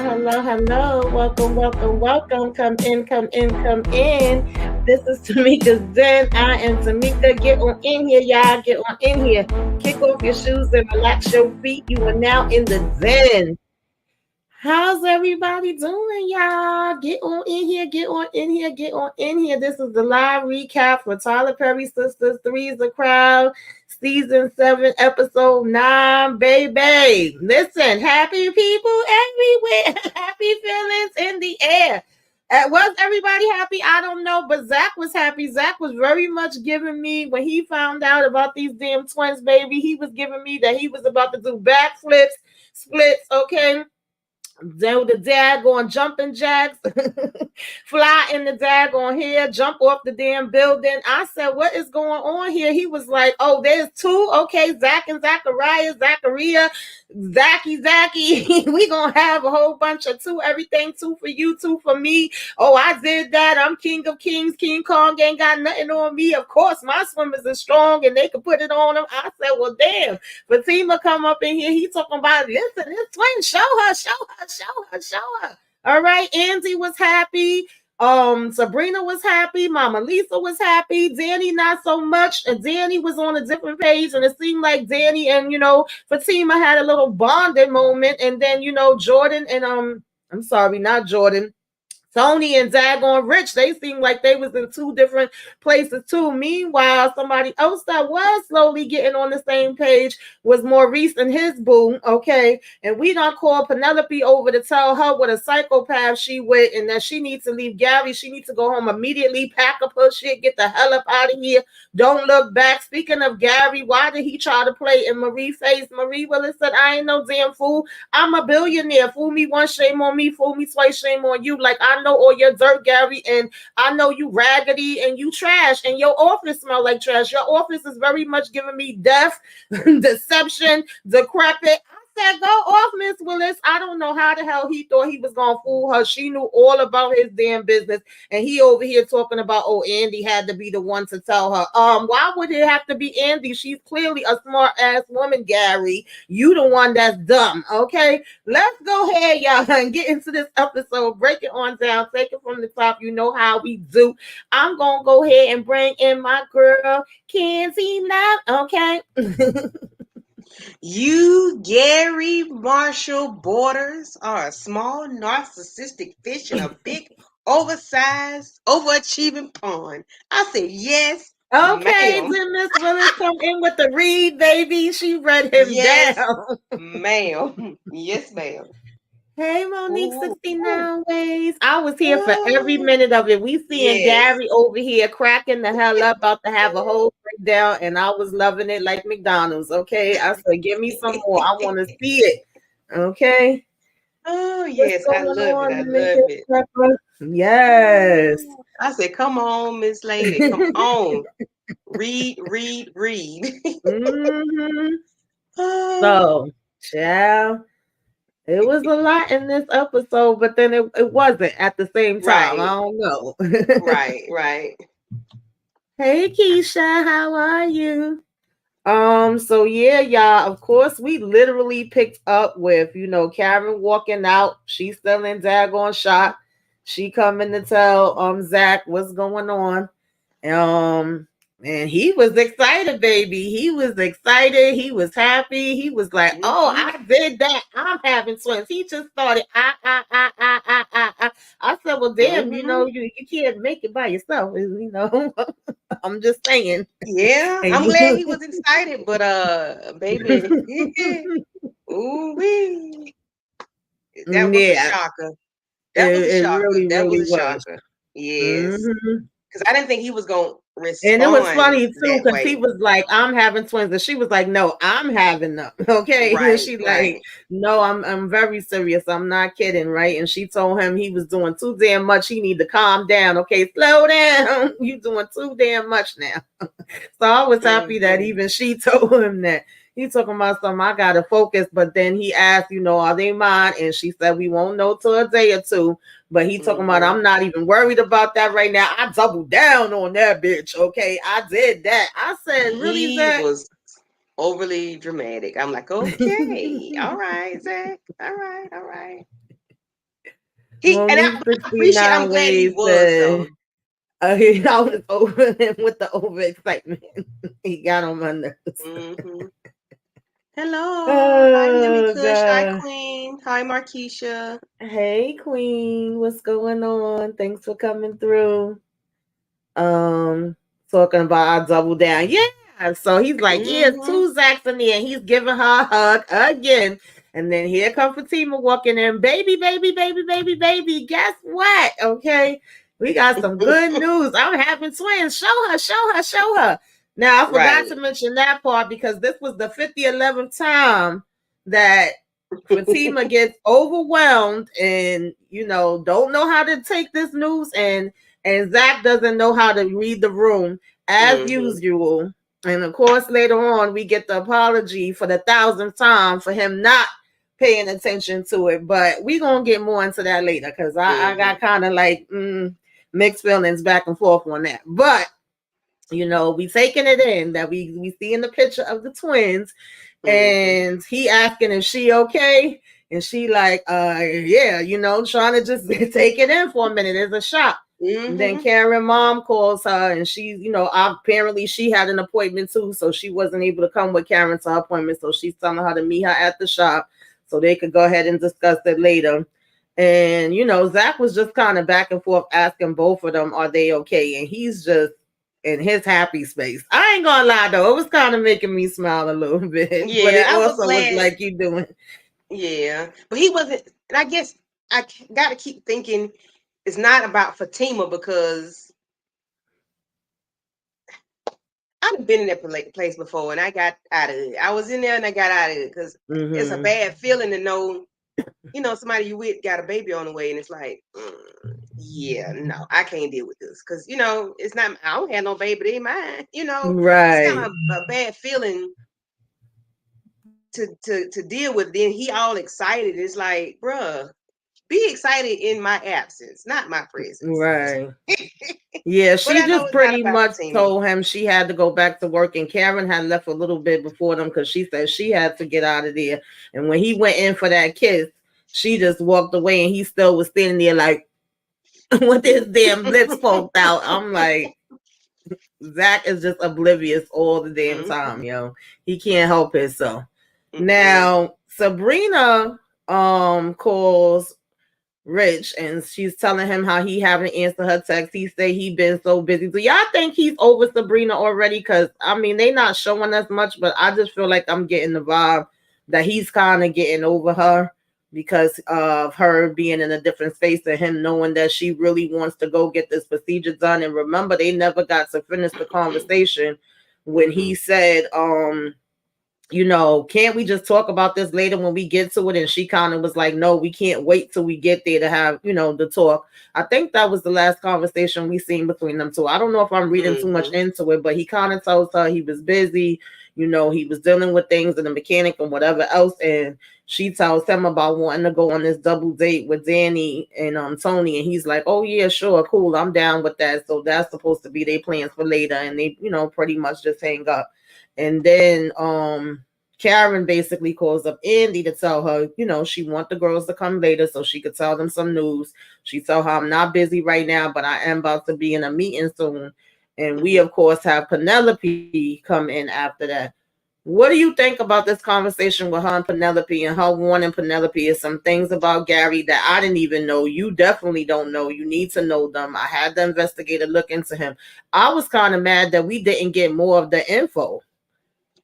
Hello. Welcome. Come in. This is Tameka's Zen. I am Tamieka. Get on in here, y'all. Get on in here. Kick off your shoes and relax your feet. You are now in the Zen. How's everybody doing, y'all? Get on in here. This is the live recap for Tyler Perry Sistas, Three's a Crowd, Season 7, Episode 9, baby. Listen, happy people everywhere. Happy feelings in the air. Was everybody happy? I don't know, but Zach was happy. Zach was very much giving me, when he found out about these damn twins, baby, he was giving me that he was about to do backflips, splits, okay? Then the daggone jumping jacks, fly in the daggone here, jump off the damn building. I said, what is going on here? He was like, oh, there's two. Okay, Zach and Zachariah, Zachy. We gonna have a whole bunch of two, everything, two for you, two for me. Oh, I did that. I'm King of Kings. King Kong ain't got nothing on me. Of course, my swimmers are strong and they can put it on them. I said, well, damn. Fatima come up in here. He talking about, listen, this twin, show her. All right, Andi was happy. Sabrina was happy. Mama Lisa was happy. Danny not so much. And Danny was on a different page, and it seemed like Danny and Fatima had a little bonding moment. And then Jordan and I'm sorry, not Jordan. Tony and Daggone Rich, they seemed like they was in two different places too. Meanwhile, somebody else that was slowly getting on the same page was Maurice and his boo, okay? And we done called Penelope over to tell her what a psychopath she with and that she needs to leave Gary. She needs to go home immediately, pack up her shit, get the hell up out of here. Don't look back. Speaking of Gary, why did he try to play in Marie's face? Marie Willis said, I ain't no damn fool. I'm a billionaire. Fool me once, shame on me. Fool me twice, shame on you. Like, I know all your dirt, Gary, and I know you raggedy and you trash, and your office smell like trash. Your office is very much giving me death, deception, decrepit. I said, go off, Miss Willis. I don't know how the hell he thought he was gonna fool her. She knew all about his damn business, and he over here talking about, oh, Andi had to be the one to tell her. Why would it have to be Andi? She's clearly a smart ass woman, Gary. You the one that's dumb, okay? Let's go ahead, y'all, and get into this episode. Break it on down. Take it from the top. You know how we do. I'm gonna go ahead and bring in my girl, Kenzie Love, okay? You, Gary Marshall Borders, are a small narcissistic fish in a big, oversized, overachieving pond. I said, yes, Okay, ma'am. then Miss Willis come in with the read, baby. She read him Yes, down. ma'am. Yes, ma'am. Hey, Monique Ooh, ooh. 69 ways. I was here for every Oh, minute of it. We seeing yes. Gary over here cracking the hell up, about to have a whole breakdown, and I was loving it like McDonald's. Okay, I said, give me some more. I want to see it. Okay, Oh, what's yes. I going love it. on, I love Demetrius it. Pepper? Yes. I said, come on, Miss Lady. Come on. Read. Mm-hmm. Oh, So, child. It was a lot in this episode, but then it wasn't at the same time. I right, don't know. right. Hey Keisha, how are you? So yeah, y'all, of course, we literally picked up with, Karen walking out. She's still in daggone shot. She coming to tell Zach what's going on. Um, and he was excited, baby. He was excited. He was happy. He was like, "Oh, Mm-hmm. I did that. I'm having twins." He just started. I said, "Well, damn. Mm-hmm. You can't make it by yourself. I'm just saying." Yeah, And I'm glad he was excited, but baby, ooh wee, that was a yeah, shocker. That was a it shocker. really, That was really a was. shocker. Yes, Mm-hmm. because I didn't think he was gonna And it was respond funny too, that because he way. was like, I'm having twins. And she was like, no, I'm having them. Okay. And Right, she like, right. no, I'm very serious. I'm not kidding, right? And she told him he was doing too damn much. He need to calm down. Okay, slow down. You doing too damn much now. So I was happy that Mm-hmm. even she told him that. He talking about something, I gotta focus, but then he asked, are they mine? And she said, we won't know till a day or two. But he talking about, Mm-hmm. I'm not even worried about that right now. I doubled down on that bitch. Okay, I did that. I said, really, He Zach? was overly dramatic. I'm like, okay, all right, Zach, all right. Monique I appreciate. I'm 69 glad he ways was though. said, I was over him with the overexcitement. He got on my nerves. Hmm. Hello, hi Lemmy Oh, Kush, hi God. Queen, hi Markeisha. Hey, Queen. What's going on? Thanks for coming through. Um, Talking about our double down. Yeah. So he's like, yeah, it's Hmm. two Zachs in there. And he's giving her a hug again. And then here comes Fatima walking in. Baby, baby, baby, baby, baby. Guess what? Okay. We got some good news. I'm having twins. Show her, show her, show her. Now, I forgot to Right. mention that part because this was the 11th time that Fatima gets overwhelmed and, don't know how to take this news, and Zach doesn't know how to read the room as Hmm. usual. And of course, later on, we get the apology for the thousandth time for him not paying attention to it. But we're going to get more into that later because I Hmm. got kind of like mixed feelings back and forth on that. But, we taking it in that we see in the picture of the twins, Hmm. and he asking if she okay, and she like yeah, trying to just take it in for a minute. It's a shock. And then Hmm. Karen mom calls her, and she, apparently she had an appointment too, so she wasn't able to come with Karen to her appointment, so she's telling her to meet her at the shop so they could go ahead and discuss it later. And Zach was just kind of back and forth asking both of them, are they okay? And he's just in his happy space. I ain't gonna lie though, it was kind of making me smile a little bit, but Yeah, it I was also looked glad. like you doing. Yeah, but he wasn't. And I guess got to keep thinking it's not about Fatima because I've been in that place before and I got out of it. I was in there and I got out of it because it's a Mm-hmm. bad feeling to know, somebody you with got a baby on the way and it's like, yeah, no, I can't deal with this because it's not. I don't have no baby, they mine. It's kind Right. of a bad feeling to deal with. Then he all excited. It's like, bruh, be excited in my absence, not my presence. Right. Yeah, But she I know just it's not pretty about much Fatima. told him she had to go back to work, and Karen had left a little bit before them because she said she had to get out of there. And when he went in for that kiss, she just walked away, and he still was standing there like with his damn lips poked out. I'm like, Zach is just oblivious all the damn Mm-hmm. time, yo. He can't help himself. Mm-mm. Now, Sabrina calls Rich, and she's telling him how he haven't answered her text. He say he been so busy. Do y'all think he's over Sabrina already? Because I mean, they not showing us much, but I just feel like I'm getting the vibe that he's kind of getting over her because of her being in a different space and him knowing that she really wants to go get this procedure done. And remember, they never got to finish the conversation when he Mm-hmm. said, can't we just talk about this later when we get to it? And she kind of was like, no, we can't wait till we get there to have, the talk. I think that was the last conversation we seen between them two. I don't know if I'm reading too much Mm-hmm. into it, but he kind of tells her he was busy, he was dealing with things in the mechanic and whatever else. And she tells him about wanting to go on this double date with Danny and Tony. And he's like, oh yeah, sure, cool, I'm down with that. So that's supposed to be their plans for later. And they, pretty much just hang up. And then Karen basically calls up Andi to tell her, she want the girls to come later so she could tell them some news. She tell her, I'm not busy right now, but I am about to be in a meeting soon. And we, Mm-hmm. of course, have Penelope come in after that. What do you think about this conversation with her and Penelope, and her warning Penelope is some things about Gary that I didn't even know? You definitely don't know. You need to know them. I had the investigator look into him. I was kind of mad that we didn't get more of the info.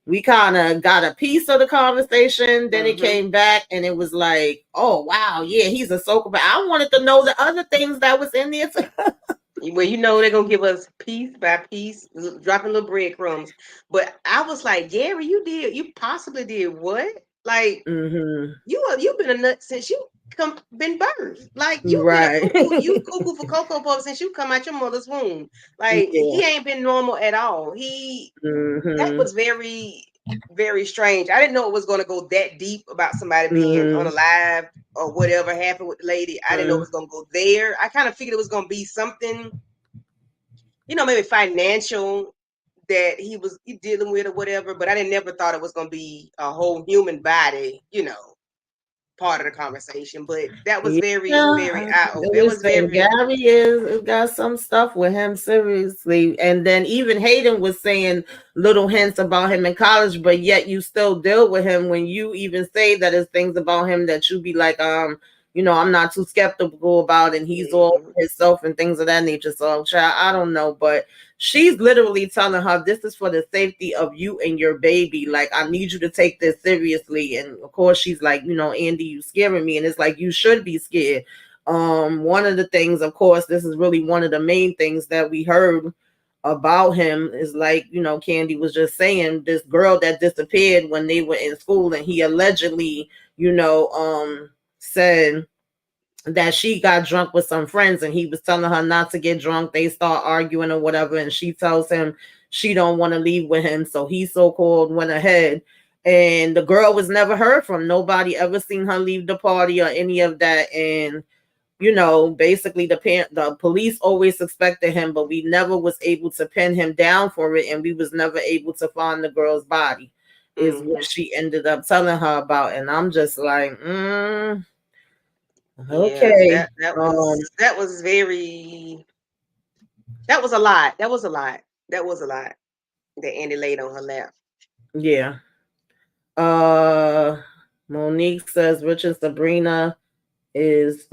We kind of got a piece of the conversation, then it Mm-hmm. came back and it was like, oh wow, yeah, he's a soaker, but I wanted to know the other things that was in there too. Well, they're gonna give us piece by piece, dropping little breadcrumbs. But I was like, Gary, you possibly did what? Like Mm-hmm. you've been a nut since you been birthed. Like you've been a Right. cuckoo, you cuckoo for cocoa puffs since you come out your mother's womb. Like Yeah. he ain't been normal at all. That Mm-hmm. was very, very strange. I didn't know it was going to go that deep about somebody being Mm-hmm. unalive or whatever happened with the lady. I didn't know it was going to go there. I kind of figured it was going to be something, maybe financial that he dealing with or whatever. But I didn't never thought it was going to be a whole human body. part of the conversation, but that was very, very Yeah, eye opening. It was listen, very. Gary is got some stuff with him, seriously. And then even Hayden was saying little hints about him in college, but yet you still deal with him when you even say that there's things about him that you be like, I'm not too skeptical about, and he's all Mhm. himself and things of that nature. So, child, I don't know, but she's literally telling her this is for the safety of you and your baby. Like, I need you to take this seriously. And of course, she's like, Andy, you scaring me. And it's like, you should be scared. One of the things, of course, this is really one of the main things that we heard about him is like, Candy was just saying, this girl that disappeared when they were in school, and he allegedly, said that she got drunk with some friends, and he was telling her not to get drunk. They start arguing or whatever, and she tells him she don't want to leave with him, so he so-called went ahead, and the girl was never heard from. Nobody ever seen her leave the party or any of that. And basically the police always suspected him, but we never was able to pin him down for it, and we was never able to find the girl's body, is what Mhm. she ended up telling her about. And I'm just like, Yes, okay. that was very. That was a lot. That was a lot. That was a lot that Andy laid on her lap. Yeah. Uh Monique says Rich and Sabrina is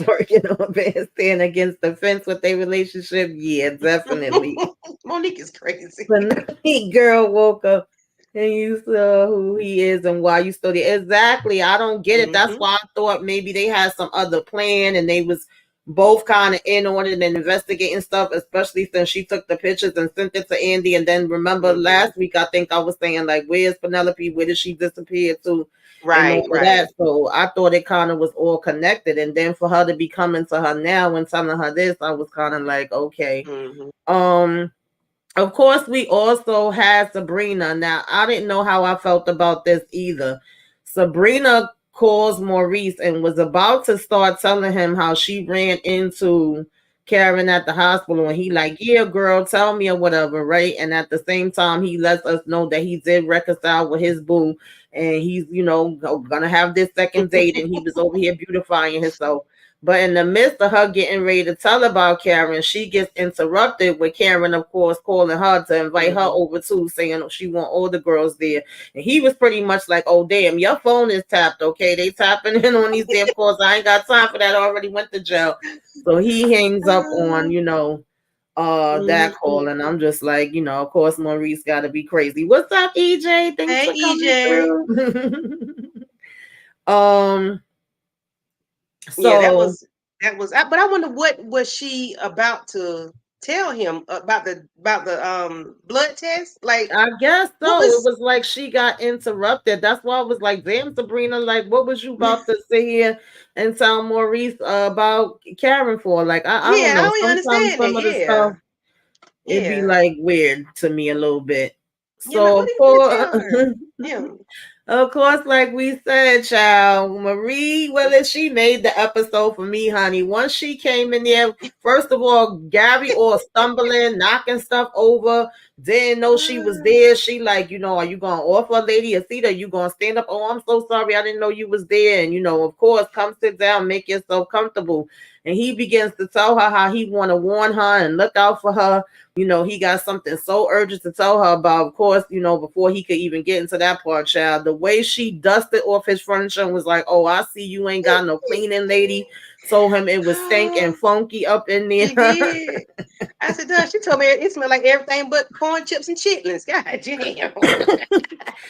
working on bandstand against the fence with their relationship. Yeah, definitely. Monique is crazy. But girl woke up and you saw who he is and why you still there. Exactly. I don't get it. That's Mhm. why I thought maybe they had some other plan and they was both kind of in on it and investigating stuff, especially since she took the pictures and sent it to Andy. And then remember Mhm. last week, I think I was saying, like, where's Penelope? Where did she disappear to? And all Right. of Right. that. So I thought it kind of was all connected. And then for her to be coming to her now and telling her this, I was kind of like, okay. Mhm. Um, of course, we also had Sabrina. Now, I didn't know how I felt about this either. Sabrina calls Maurice and was about to start telling him how she ran into Karen at the hospital, and he like, yeah, girl, tell me or whatever, right? And at the same time, he lets us know that he did reconcile with his boo, and he's, gonna have this second date, and he was over here beautifying himself. But in the midst of her getting ready to tell about Karen, she gets interrupted with Karen, of course, calling her to invite her Mhm. over too, saying she want all the girls there. And he was pretty much like, oh, damn, your phone is tapped, okay? They tapping in on these damn calls. I ain't got time for that. I already went to jail. So he hangs up on, that Mhm. call. And I'm just like, of course, Maurice got to be crazy. What's up, EJ? Thanks Hey, for coming EJ. through. um, Yeah, that so was that was. But I wonder what was she about to tell him about the blood test? Like, I guess what so. It was? was like she got interrupted. That's why I was like, damn, Sabrina, like, what was you about to sit here and tell Maurice about Karen for? Like, I don't Yeah, I know. don't Sometimes understand that. some of the stuff, Yeah, it be yeah, like weird to me a little bit. yeah. Like, So, what of are you gonna course, tell her? Yeah. of course, like we said, child, Marie Willis, she made the episode for me, honey. Once she came in there, first of all, Gary all stumbling, knocking stuff over, didn't know she was there. She like, are you gonna offer a lady a seat? Are you gonna stand up? Oh, I'm so sorry, I didn't know you was there. And of course, come sit down, make yourself comfortable. And he begins to tell her how he want to warn her and look out for her. He got something so urgent to tell her about. Of course, before he could even get into that part, child, the way she dusted off his furniture and was like, oh, I see you ain't got no cleaning lady. Told him it was stank and funky up in She there. did. I said, "Duh." She told me it smelled like everything but corn chips and chitlins. God damn.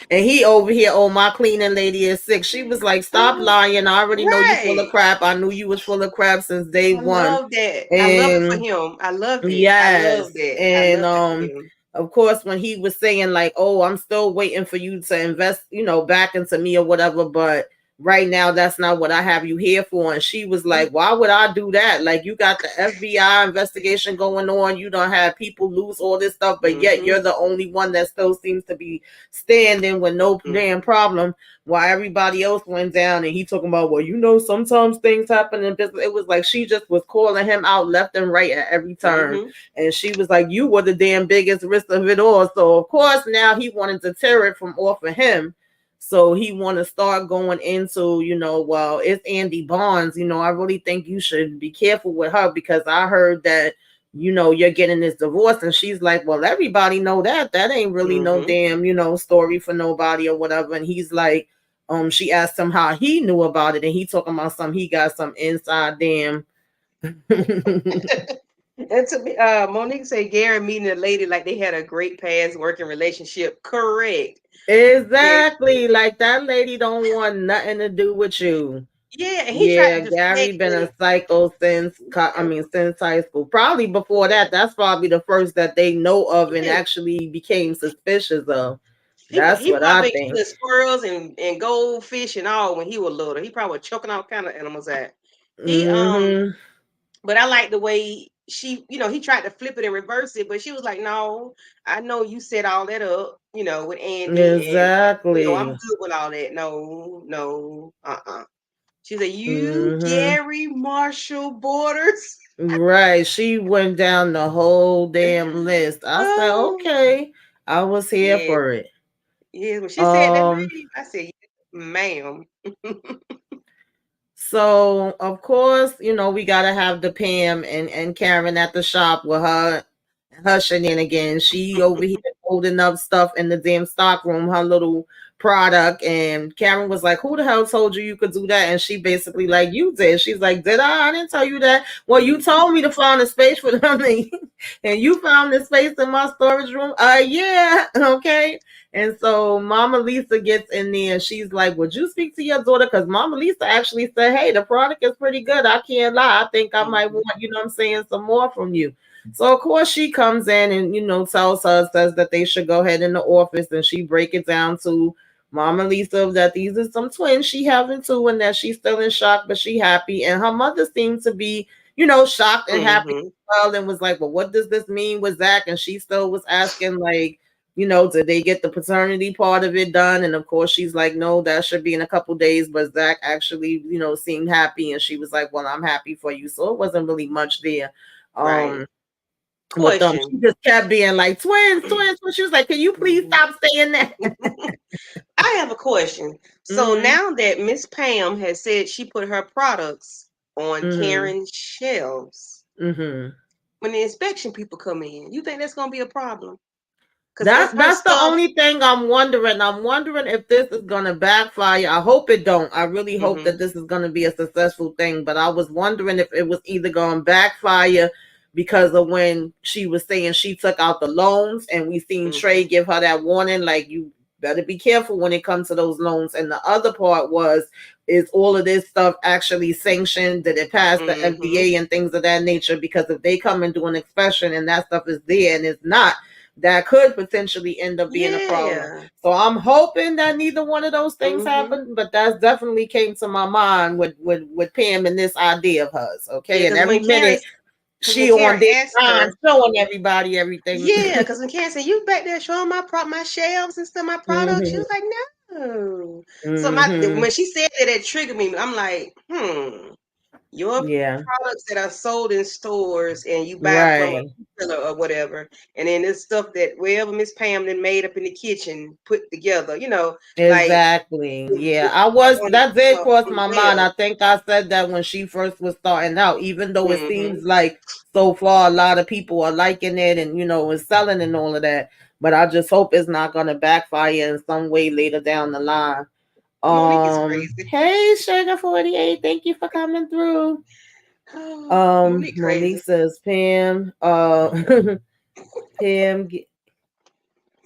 And he over here, oh, my cleaning lady is sick. She was like, stop lying. I already know you full of Right. crap. I knew you was full of crap since day I one. love that. I love it for And him. I love it. I yes. love that. I And love that for him. of course when he was saying like, "Oh, I'm still waiting for you to invest, back into me or whatever, but right now that's not what I have you here for." And she was like, "Why would I do that? Like you got the FBI investigation going on. You don't have people lose all this stuff, but yet Mm-hmm. you're the only one that still seems to be standing with no damn Mm-hmm. problem while everybody else went down." And he talking about, well, sometimes things happen in business. It was like she just was calling him out left and right at every turn. Mm-hmm. And she was like, you were the damn biggest risk of it all. So of course now he wanted to tear it from off of him. So he want to start going into, well, it's Andy Barnes. I really think you should be careful with her because I heard that, you're getting this divorce. And she's like, well, everybody know that. That ain't really no Mm-hmm. damn, story for nobody or whatever. And he's like, she asked him how he knew about it. And he talking about he got some inside damn. And to me, Monique said Gary meeting a lady like they had a great past working relationship. Correct. That, Exactly. Like that lady don't want nothing to do with you. yeah, and he tried Yeah, to deflect Gary been a and psycho since yeah, since high school. Probably before yeah. that. That's probably the first that they know of and Yeah. actually became suspicious of. He That's he what I probably think. killing squirrels and goldfish and all when he was little. He probably was choking all kind of animals at. He Mm-hmm. but I like the way she, he tried to flip it and reverse it, but she was like, "No, I know you set all that up, with Andy, and I'm Exactly. good with all that. No, no, She said, "You, Mm-hmm. Gary Marshall Borders." Right. She went down the whole damn list. I said, Oh, okay. I was here yeah, for it. yeah. When she said that Um, name, I said, "Yes, ma'am." So of course, we gotta have the Pam and Karen at the shop with her shenanigans. She over here holding up stuff in the damn stock room, her little product, and Karen was like, "Who the hell told you you could do that?" And she basically like, "You did." She's like, "Did I? I didn't tell you that." Well, you told me to find a space for them, and you found the space in my storage room. Yeah, okay. And so Mama Lisa gets in there and she's like, would you speak to your daughter? Because Mama Lisa actually said, hey, the product is pretty good. I can't lie. I think I might Mhm. want, I'm saying, some more from you. So of course she comes in and, tells her, says that they should go ahead in the office and she break it down to Mama Lisa that these are some twins she having too and that she's still in shock, but she happy. And her mother seemed to be, shocked and happy Mhm. as well and was like, well, what does this mean with Zach? And she still was asking like, did they get the paternity part of it done? And of course, she's like, no, that should be in a couple days. But Zach actually, seemed happy, and she was like, well, I'm happy for you. So it wasn't really much there. Right. Um, with them, Question. she just kept being like, twins, twins. But she was like, can you please Mhm. stop saying that? I have a question. So Mm-hmm. now that Miss Pam has said she put her products on Mm-hmm. Karen's shelves, Mm-hmm. when the inspection people come in, you think that's gonna be a problem? Because That's it's her that's the stuff. only thing I'm wondering. I'm wondering if this is gonna backfire. I hope it don't. I really hope that Mm-hmm. this is gonna be a successful thing. But I was wondering if it was either gonna backfire because of when she was saying she took out the loans and we seen Trey Mm-hmm. give her that warning, like you better be careful when it comes to those loans. And the other part was, is all of this stuff actually sanctioned? Did it pass the Mm-hmm. FDA and things of that nature? Because if they come and do an inspection and that stuff is there and it's not, that could potentially end up being a problem. Yeah. So I'm hoping that neither one of those things Mm-hmm. happen, but that's definitely came to my mind with Pam and this idea of hers. Yeah, Okay, and every minute because when she on Karen this asked line her, showing everybody everything. yeah, because when Karen said you back there showing my shelves and stuff, my products, she Hmm. was like, no. So Hmm. when she said that, it triggered me. I'm like, your Yeah. products that are sold in stores and you buy from a Right. retailer or whatever, and then this stuff that wherever Miss Pam then made up in the kitchen, put together, like Exactly. Yeah, it's I was, on that did cross on my the mind. web. I think I said that when she first was starting out, even though it Mm-hmm. seems like so far a lot of people are liking it and is selling and all of that. But I just hope it's not gonna backfire in some way later down the line. Monique is crazy. Hey Sugar 48, thank you for coming through. Oh, Monique Monique crazy. says Pam, Pam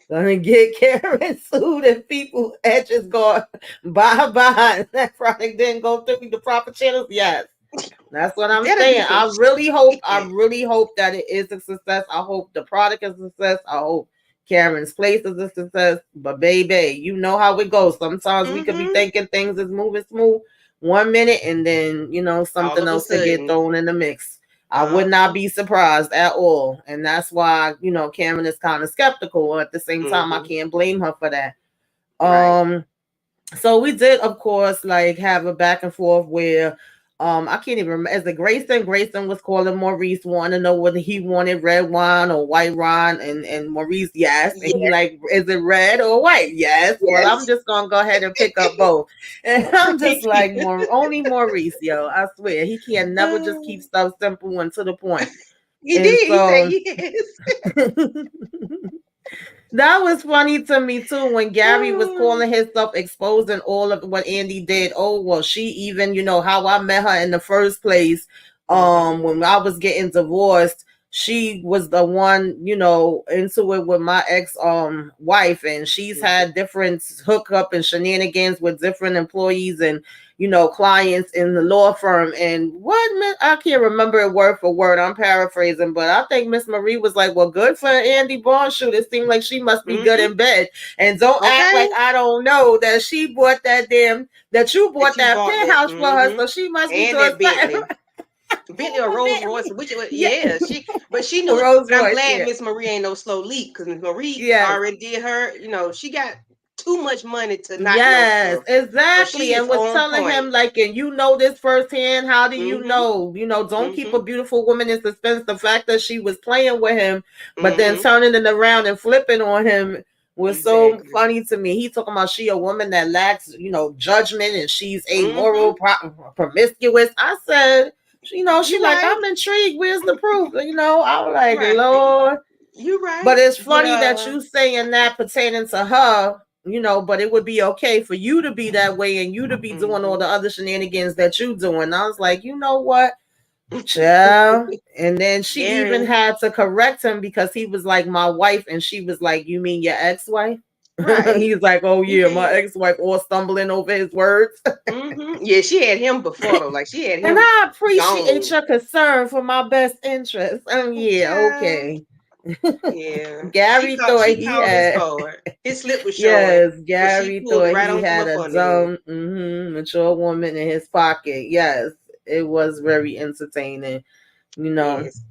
gonna get Karen sued and people edges going bye bye. That product didn't go through the proper channels. Yes, that's what I'm That'll be saying. some I shit. really hope that it is a success. I hope the product is a success. I hope Karen's place is a success. But baby, you know how it goes. Sometimes we could be Mm-hmm. thinking things is moving smooth 1 minute and then All something of a else could get sudden. thrown in the mix. I would not Uh-huh. be surprised at all. And that's why, Karen is kind of skeptical. At the same time, I Mm-hmm. can't blame her for that. Right. Um, so we did, of course, like have a back and forth where I can't even remember. As the Grayson was calling Maurice, wanting to know whether he wanted red wine or white wine, and Maurice, yes, and he Yes, like, is it red or white? Yes. Well, I'm yes. just gonna go ahead and pick up both, and I'm just like, more only Maurice, yo. I swear he can never just keep stuff simple and to the point, He and did. He said so. yes. That was funny to me too when Gary was calling himself exposing all of what Andi did. Oh well, she even, how I met her in the first place. Mm-hmm. When I was getting divorced, she was the one, into it with my ex wife, and she's Mm-hmm. had different hookup and shenanigans with different employees and clients in the law firm. And I can't remember it word for word. I'm paraphrasing, but I think Miss Marie was like, well, good for Andi Barnshoot. It seemed like she must be good Mm-hmm. in bed. And don't act Okay. like I don't know that you That bought you that bought that. penthouse for her, Mm-hmm. so she must be And doing that something Bentley. Bentley or for Rolls Royce, Bentley. which Yeah. yeah, but she knew it. Rolls But I'm Royce, glad yeah. Miss Marie ain't no slow leak because Miss Marie Yes. already did her. She got too much money to not know Yes, stuff, so exactly. she And is was on telling point. him like, and this firsthand. How do you Mm-hmm. know? Don't keep a Mm-hmm. beautiful woman in suspense. The fact that she was playing with him, but then Mm-hmm. turning it around and flipping on him was so Exactly. funny to me. He talking about she a woman that lacks, judgment, and she's Mm-hmm. amoral, promiscuous. I said, she You like, right. I'm intrigued. Where's the proof? I'm like, Right. Lord. You right. But it's But funny that you saying that pertaining to her, but it would be okay for you to be that way and you to be doing all mm-hmm. the other shenanigans that you doing. I was like, you know what, child. And then she even Gary. had to correct him because he was like, my wife, and she was like, you mean your ex-wife? Right. He's like, oh You yeah, my can't. ex-wife, all stumbling over his words. Mm-hmm. Yeah, she had him before though. Like she had And him I appreciate gone. your concern for my best interest. Yeah, Child. okay. Yeah. She Gary called thought she he called his had. card. His slip was showing, Yes, but she Gary pulled thought right he on from had up a under him. dumb, mature woman in his pocket. Yes, it was very entertaining. You know, Yes.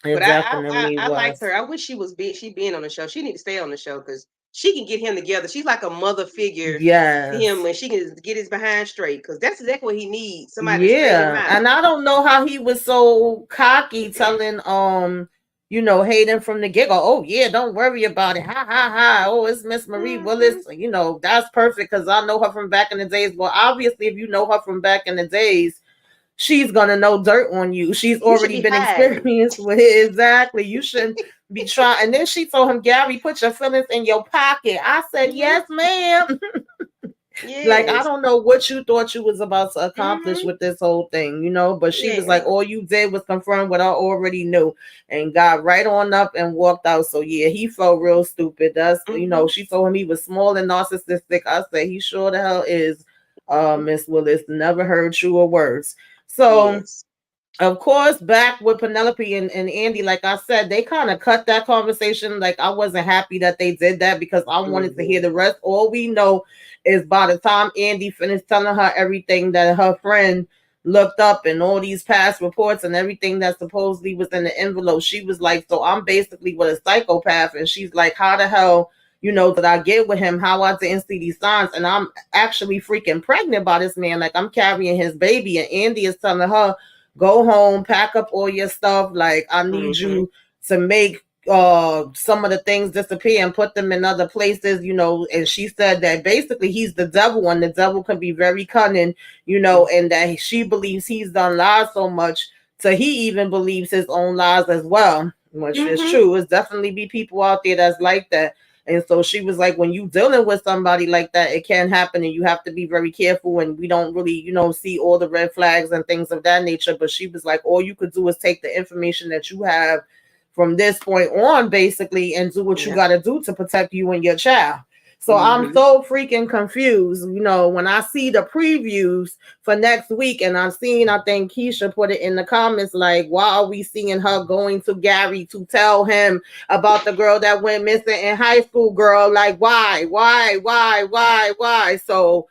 it But definitely I liked was. her. I wish she being on the show. She need to stay on the show because she can get him together. She's like a mother figure to him, Yes. and she can get his behind straight because that's exactly what he needs. Somebody to straighten him Yeah. out. And I don't know how he was so cocky telling Hayden from the giggle, oh yeah, don't worry about it. Ha ha ha. Oh, it's Miss Marie Willis. Mm-hmm. That's perfect because I know her from back in the days. Well, obviously if you know her from back in the days, she's gonna know dirt on you. She's You should already be been hiding. experienced with it. Exactly. You shouldn't be trying. And then she told him, Gary, put your feelings in your pocket. I said, Mm-hmm. yes, ma'am. Like, I Yes. don't know what you thought you was about to accomplish Mm-hmm. with this whole thing, but she was like, Yeah. all you did was confirm what I already knew and got right on up and walked out. So yeah, he felt real stupid. That's, Mm-hmm. she told him he was small and narcissistic. I said, he sure the hell is, Miss Willis. Never heard truer words. So Yes. of course, back with Penelope and Andi, like I said, they kind of cut that conversation. Like, I wasn't happy that they did that because I wanted to hear Mm-hmm. the rest. All we know is by the time Andi finished telling her everything that her friend looked up and all these past reports and everything that supposedly was in the envelope, she was like, so I'm basically with a psychopath. And she's like, how the hell, did I get with him? How I didn't see these signs? And I'm actually freaking pregnant by this man. Like, I'm carrying his baby. And Andi is telling her, go home, pack up all your stuff. Like, I need Mm-hmm. you to make some of the things disappear and put them in other places, and she said that basically he's the devil and the devil can be very cunning, and that she believes he's done lies so much so he even believes his own lies as well, which is Mm-hmm. true. It's definitely be people out there that's like that. And so she was like, when you dealing with somebody like that, it can happen and you have to be very careful. And we don't really, see all the red flags and things of that nature. But she was like, all you could do is take the information that you have from this point on, basically, and do what you Yeah. got to do to protect you and your child. So I'm Mm-hmm. so freaking confused, when I see the previews for next week, and I think Keisha put it in the comments, like, why are we seeing her going to Gary to tell him about the girl that went missing in high school, girl? Like, why? So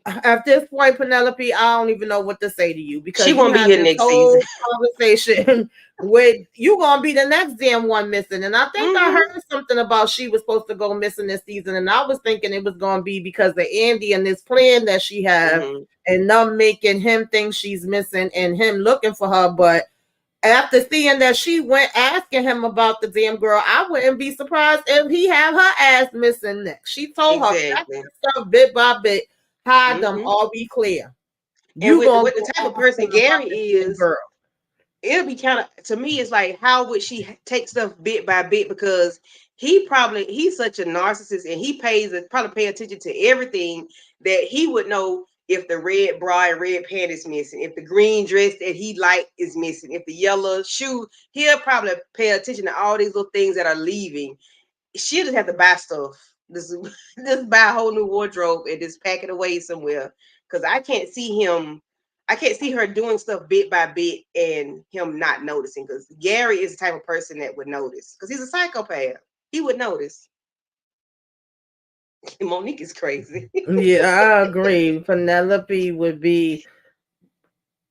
at this point, Penelope, I don't even know what to say to you She because you won't be had here this next season. whole conversation with you gonna be the next damn one missing. And I think I Mm-hmm. heard something about she was supposed to go missing this season, and I was thinking it was gonna be because of Andi and this plan that she have, Mm-hmm. and them making him think she's missing and him looking for her. But after seeing that she went asking him about the damn girl, I wouldn't be surprised if he had her ass missing next. She told her facts Exactly. and stuff bit by bit. Hide them, Mm-hmm. all be clear. And You with gonna the go type of off person on about Gary the damn is, girl. it'll be kind of, to me, it's like, how would she take stuff bit by bit? Because he's such a narcissist, and he probably pay attention to everything, that he would know if the red bra and red pant is missing, if the green dress that he like is missing, if the yellow shoe. He'll probably pay attention to all these little things that are leaving. She'll just have to buy stuff. Just, just buy a whole new wardrobe and just pack it away somewhere. Because I can't see her doing stuff bit by bit and him not noticing. Because Gary is the type of person that would notice. Because he's a psychopath. He would notice. Monique is crazy. Yeah, I agree. Penelope would be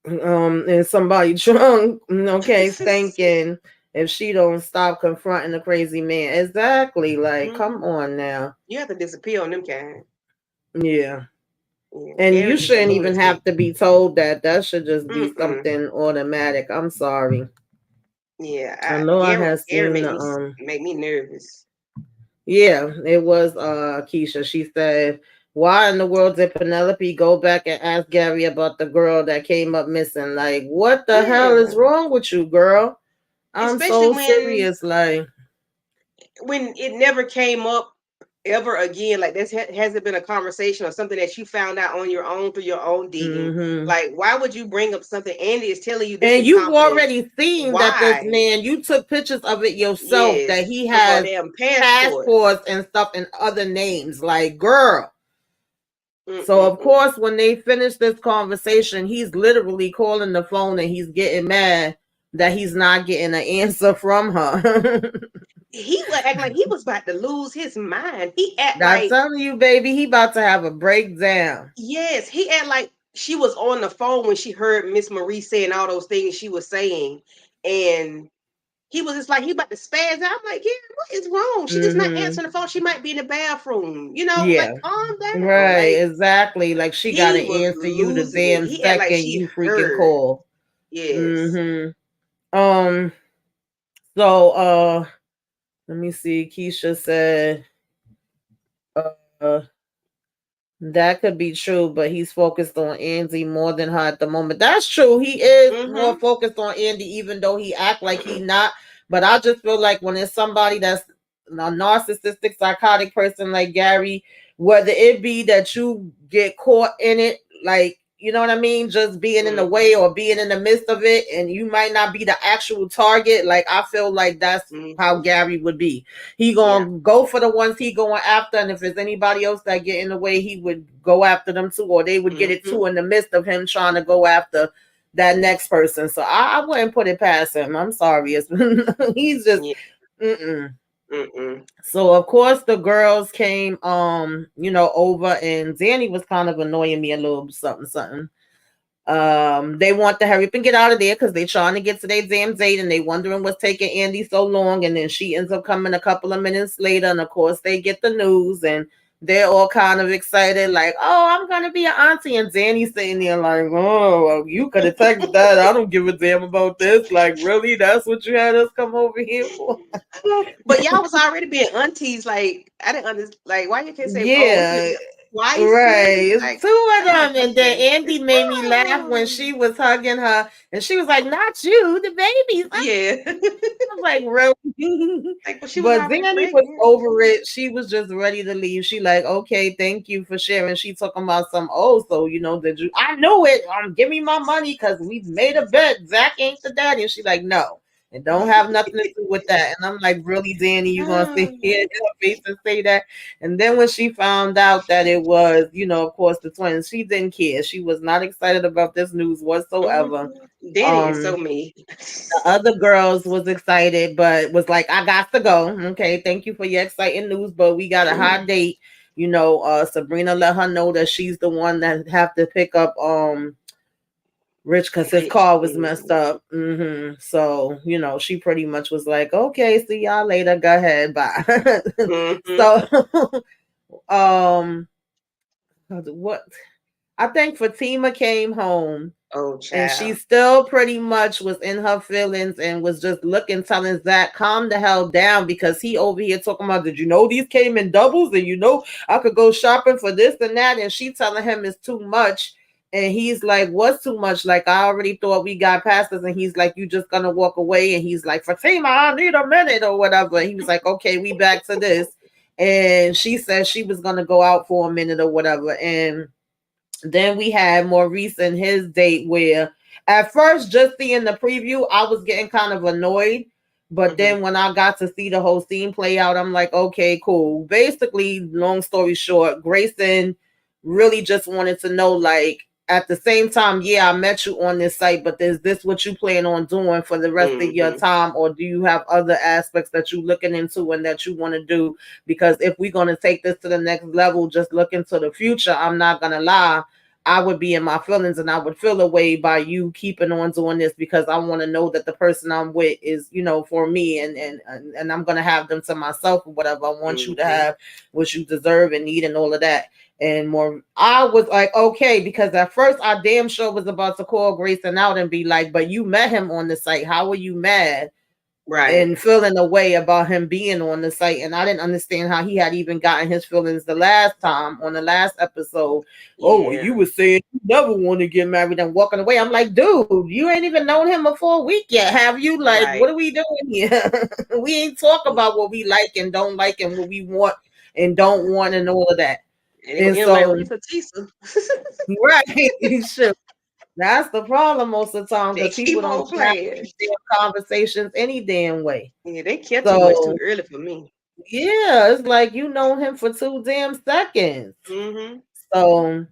in somebody drunk, okay, thinking if she don't stop confronting the crazy man. Exactly. Like, come Mhm. on now. You have to disappear on them kind. Yeah. Yeah, And you Gary is a shouldn't even lunatic. have to be told that. That should just be Mm-mm. something automatic. I'm sorry. I Yeah, know I Gary had Gary seen the make me nervous. yeah, it was Keisha. She said, why in the world did Penelope go back and ask Gary about the girl that came up missing? Like, what the hell is Yeah, wrong with you, girl? I'm especially so serious. Like, when it never came up ever again. Like, this hasn't been a conversation or something that you found out on your own through your own digging. mm-hmm. Like, why would you bring up something Andy is telling you this And in you've confidence? already seen that this Why? man, you took pictures of it yourself, that Yes, he of a has damn passport. passports and stuff and other names. Like, girl. So of Mm-mm-mm. course, when they finish this conversation, he's literally calling the phone and he's getting mad that he's not getting an answer from her. He would act like he was about to lose his mind. He act I'm like, telling you, baby, he about to have a breakdown. yes, he act like she was on the phone when she heard Miss Marie saying all those things she was saying, and he was just like, he about to spaz out. I'm like, yeah, what is wrong? She just not Mm-hmm. answering the phone. She might be in the bathroom. Yeah, Like, calm down. right, Like, exactly. Like she got he to was answer you the losing it. damn He act like second she you freaking heard. call. Yes. Mm-hmm. So let me see. Keisha said, uh, that could be true, but he's focused on Andy more than her at the moment. That's true. He is more Mm-hmm. focused on Andy, even though he act like he not. But I just feel like when it's somebody that's a narcissistic, psychotic person like Gary, whether it be that you get caught in it, like you know what I mean, just being in the Mm-hmm. way or being in the midst of it, and you might not be the actual target. Like I feel like that's how Mm-hmm. Gary would be. He Yeah. gonna go for the ones he going after, and if there's anybody else that get in the way, he would go after them too, or they would get it Mm-hmm. too in the midst of him trying to go after that next person. So I wouldn't put it past him. I'm sorry, he's just Yeah. mm-mm. Mm-mm. So of course the girls came, over, and Danny was kind of annoying me a little something, something. They want to hurry up and get out of there because they're trying to get to their damn date and they wondering what's taking Andy so long. And then she ends up coming a couple of minutes later, and of course they get the news and they're all kind of excited, like, "Oh, I'm gonna be an auntie." And Danny's sitting there like, "Oh, well, you could have texted that. I don't give a damn about this. Like, really, that's what you had us come over here for?" But y'all was already being aunties. Like, I didn't understand. Like, why you can't say, oh, we could Yeah, be twice, right. really? It's Like, two of I'm like, them. And then okay. Andy made me laugh when she was hugging her and she was like, "Not you, the babies." I Yeah. was like, "Really?" Like, but she was But already Danny was pregnant. over it. She was just ready to leave. She like, "Okay, thank you for sharing." She took him about some, "Oh, so did you I knew it. Give me my money because we made a bet. Zach ain't the daddy." And she like, "No. It don't have nothing to do with that." And I'm like, "Really, Danny, you gonna sit here in her face and say that?" And then when she found out that it was, of course, the twins, she didn't care. She was not excited about this news whatsoever. Danny is so Um, mean. the other girls was excited, but was like, "I got to go. Okay, thank you for your exciting news, but we got a hot date." Sabrina let her know that she's the one that have to pick up Rich because his Rich. car was messed up. So, she pretty much was like, okay, see y'all later. Go ahead. Bye. Mm-hmm. So, um, what I think Fatima came home Oh, and she child. still pretty much was in her feelings and was just looking, telling Zach, calm the hell down because he over here talking about, did you know these came in doubles and I could go shopping for this and that, and she telling him it's too much. And he's like, what's too much? Like, I already thought we got past this. And he's like, you just gonna walk away? And he's like, Fatima, I need a minute or whatever. And he was like, okay, we back to this. And she said she was gonna go out for a minute or whatever. And then we had Maurice and his date where at first, just seeing the preview, I was getting kind of annoyed. But Mm-hmm. then when I got to see the whole scene play out, I'm like, okay, cool. Basically, long story short, Grayson really just wanted to know, like, at the same time, yeah, I met you on this site, but is this what you plan on doing for the rest of your Mm-hmm. time? Or do you have other aspects that you're looking into and that you want to do? Because if we're going to take this to the next level, just look into the future, I'm not going to lie, I would be in my feelings and I would feel away by you keeping on doing this because I want to know that the person I'm with is, for me, and I'm gonna have them to myself or whatever. I want you to Mm-hmm. have what you deserve and need and all of that. And more, I was like, okay, because at first I damn sure was about to call Grayson out and be like, but you met him on the site. How are you mad? Right. And feeling a way about him being on the site. And I didn't understand how he had even gotten his feelings the last time on the last episode. Oh, well, you Yeah. were saying you never want to get married and walking away. I'm like, dude, you ain't even known him a full week yet, have you? Like, what Right. are we doing here? We ain't talk about what we like and what we want and don't want and all of that. And it gonna And end like so, Risa Tisa. right, sure. That's the problem most of the time They because people keep don't on have playing. these damn conversations any damn way. Yeah, they care too much too So early for me. yeah, it's like you know him for 2 damn seconds. Mm-hmm. So,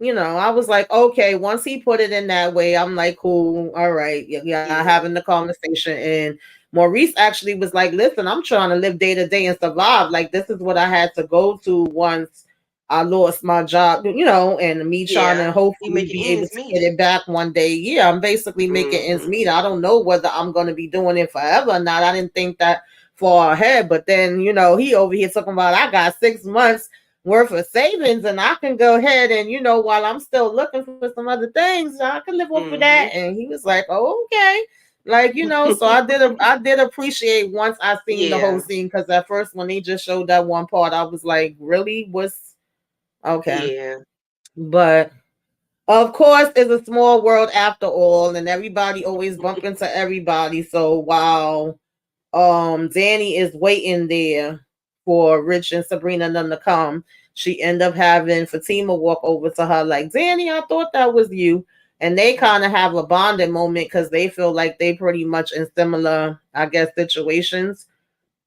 I was like, okay, once he put it in that way, I'm like, cool, all right, yeah, Yeah. having the conversation. And Maurice actually was like, listen, I'm trying to live day to day and survive. Like, this is what I had to go to once I lost my job, and me trying to Yeah. You hopefully making be able ends to meet. get it back one day. Yeah, I'm basically making ends Mm-hmm. meet. I don't know whether I'm going to be doing it forever or not. I didn't think that far ahead, but then, he over here talking about I got 6 months worth of savings and I can go ahead and while I'm still looking for some other things, I can live off of that. Mm-hmm. And he was like, oh, okay. Like, so I did appreciate once I seen the whole Yeah. scene, because at first when they just showed that one part, I was like, really? What's okay? Yeah. But of course, it's a small world after all, and everybody always bump into everybody. So while Danny is waiting there for Rich and Sabrina and them to come, she end up having Fatima walk over to her like, Danny, I thought that was you. And they kind of have a bonding moment because they feel like they pretty much in similar, I guess, situations.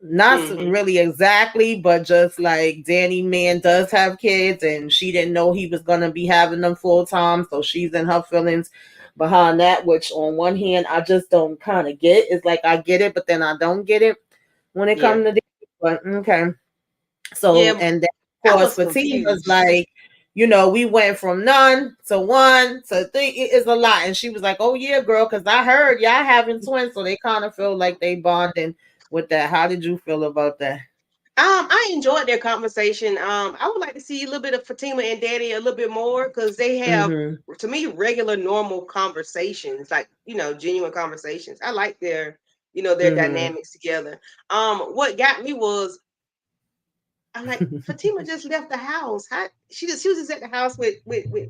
Not Mm-hmm. really exactly, but just like Danny man does have kids and she didn't know he was gonna be having them full time, so she's in her feelings behind that, which on one hand I just don't kind of get. It's like I get it, but then I don't get it when it Yeah. comes to this. But okay. So Yeah. and then of I course was Fatima's confused. like, we went from none to one to three. It is a lot. And she was like, oh yeah, girl, because I heard y'all having twins. So they kind of feel like they bonding with that. How did you feel about that? I enjoyed their conversation. I would like to see a little bit of Fatima and Daddy a little bit more because they have, Mm-hmm. to me, regular, normal conversations, like genuine conversations. I like their Mm-hmm. dynamics together. What got me was I'm like Fatima just left the house. How she was just at the house with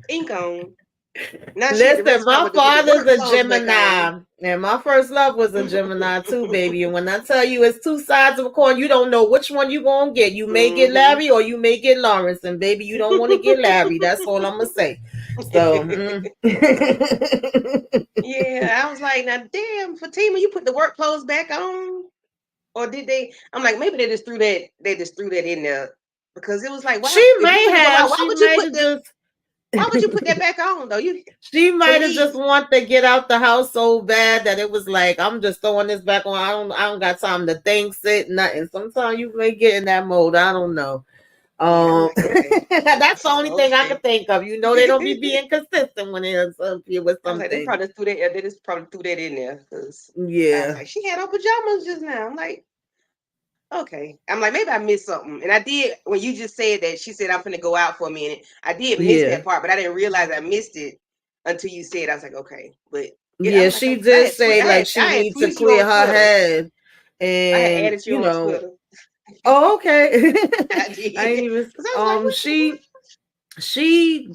ink on. Now she at the Listen, restaurant my with the father's work a clothes back on. Gemini, and my first love was a Gemini too, baby. And when I tell you it's two sides of a coin, you don't know which one you gonna get. You may get Hmm. Larry or you may get Lawrence, and baby, you don't want to get Larry. That's all I'm gonna say. So, Yeah, I was like, now damn, Fatima, you put the work clothes back on. Or did they? I'm like, maybe they just threw that. They just threw that in there because it was like, why? she If you're may gonna go have, out, she might have just. why would you put that back on though? You She to might have just me, want to get out the house so bad that it was like, I'm just throwing this back on. I don't got time to think, sit, nothing. Sometimes you may get in that mode. I don't know. Yeah, I'm like, okay, That's the only thing I okay. could think of. They don't be being consistent when it's up here with I was like, they something. probably threw that. They just probably threw that in there because I was Yeah, like, she had on pajamas just now. I'm like, okay. I'm like, maybe I missed something. And I did when you just said that she said I'm gonna go out for a minute. I did miss yeah, that part, but I didn't realize I missed it until you said. I was like, okay, but I yeah. was like, She did say like I she had needs to tweeted you clear on her Twitter. head, I had and added you on Twitter. oh, okay. I I did ain't even because I was like, she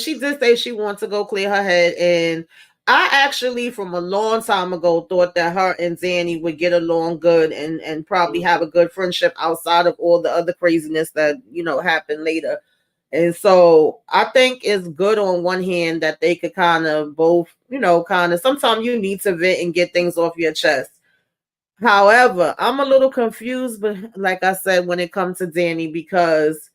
she did say she wants to go clear her head, and I actually from a long time ago thought that her and Zanny would get along good and probably have a good friendship outside of all the other craziness that happened later. And so I think it's good on one hand that they could kind of both, kind of sometimes you need to vent and get things off your chest. However, I'm a little confused, but like I said, when it comes to Danny, because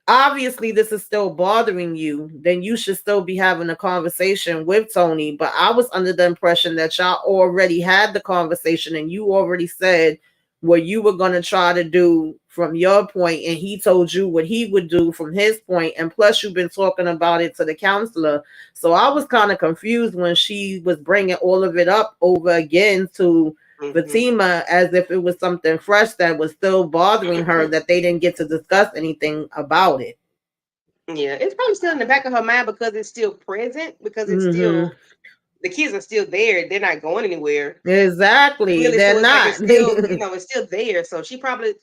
obviously this is still bothering you, then you should still be having a conversation with Tony. But I was under the impression that y'all already had the conversation and you already said what you were going to try to do from your point, and he told you what he would do from his point, and plus you've been talking about it to the counselor. So I was kind of confused when she was bringing all of it up over again to Fatima as if it was something fresh that was still bothering her that they didn't get to discuss anything about it. yeah, it's probably still in the back of her mind because it's still present because it's Mm-hmm. still the kids are still there. They're not going anywhere. Exactly. Really, so They're it's like not. it's still, it's still there. So she probably,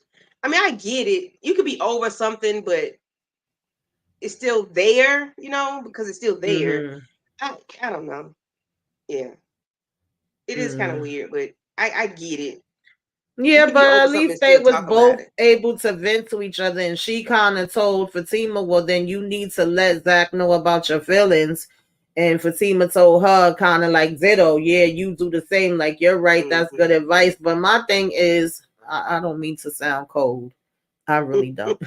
I mean, I get it. You could be over something, but it's still there, because it's still there. Mm-hmm. I don't know. Yeah, it is kind of Mm-hmm. weird, but I get it. You Yeah, can be but over at something least and they still was talk about both it. able to vent to each other, and she kind of told Fatima, "Well, then you need to let Zach know about your feelings." And Fatima told her kind of like ditto, "Yeah, you do the same. Like you're right. That's good advice." But my thing is, I don't mean to sound cold. I really don't.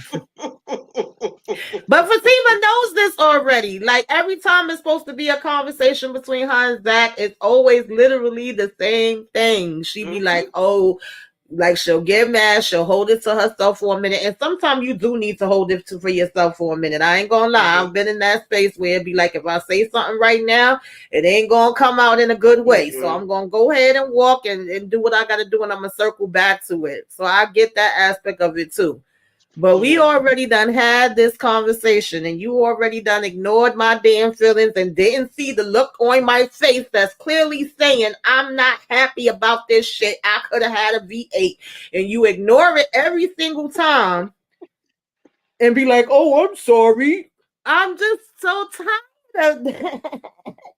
But Fatima knows this already. Like every time it's supposed to be a conversation between her and Zach, it's always literally the same thing. She be like, "Oh, like she'll get mad, she'll hold it to herself for a minute." And sometimes you do need to hold it for yourself for a minute. I ain't gonna lie. I've been in that space where it'd be like, if I say something right now, it ain't gonna come out in a good way. So I'm gonna go ahead and walk and do what I gotta do, and I'm gonna circle back to it. So I get that aspect of it too. But we already done had this conversation, and you already done ignored my damn feelings and didn't see the look on my face that's clearly saying I'm not happy about this shit. I could have had a V8, and you ignore it every single time and be like, "Oh, I'm sorry." I'm just so tired of that.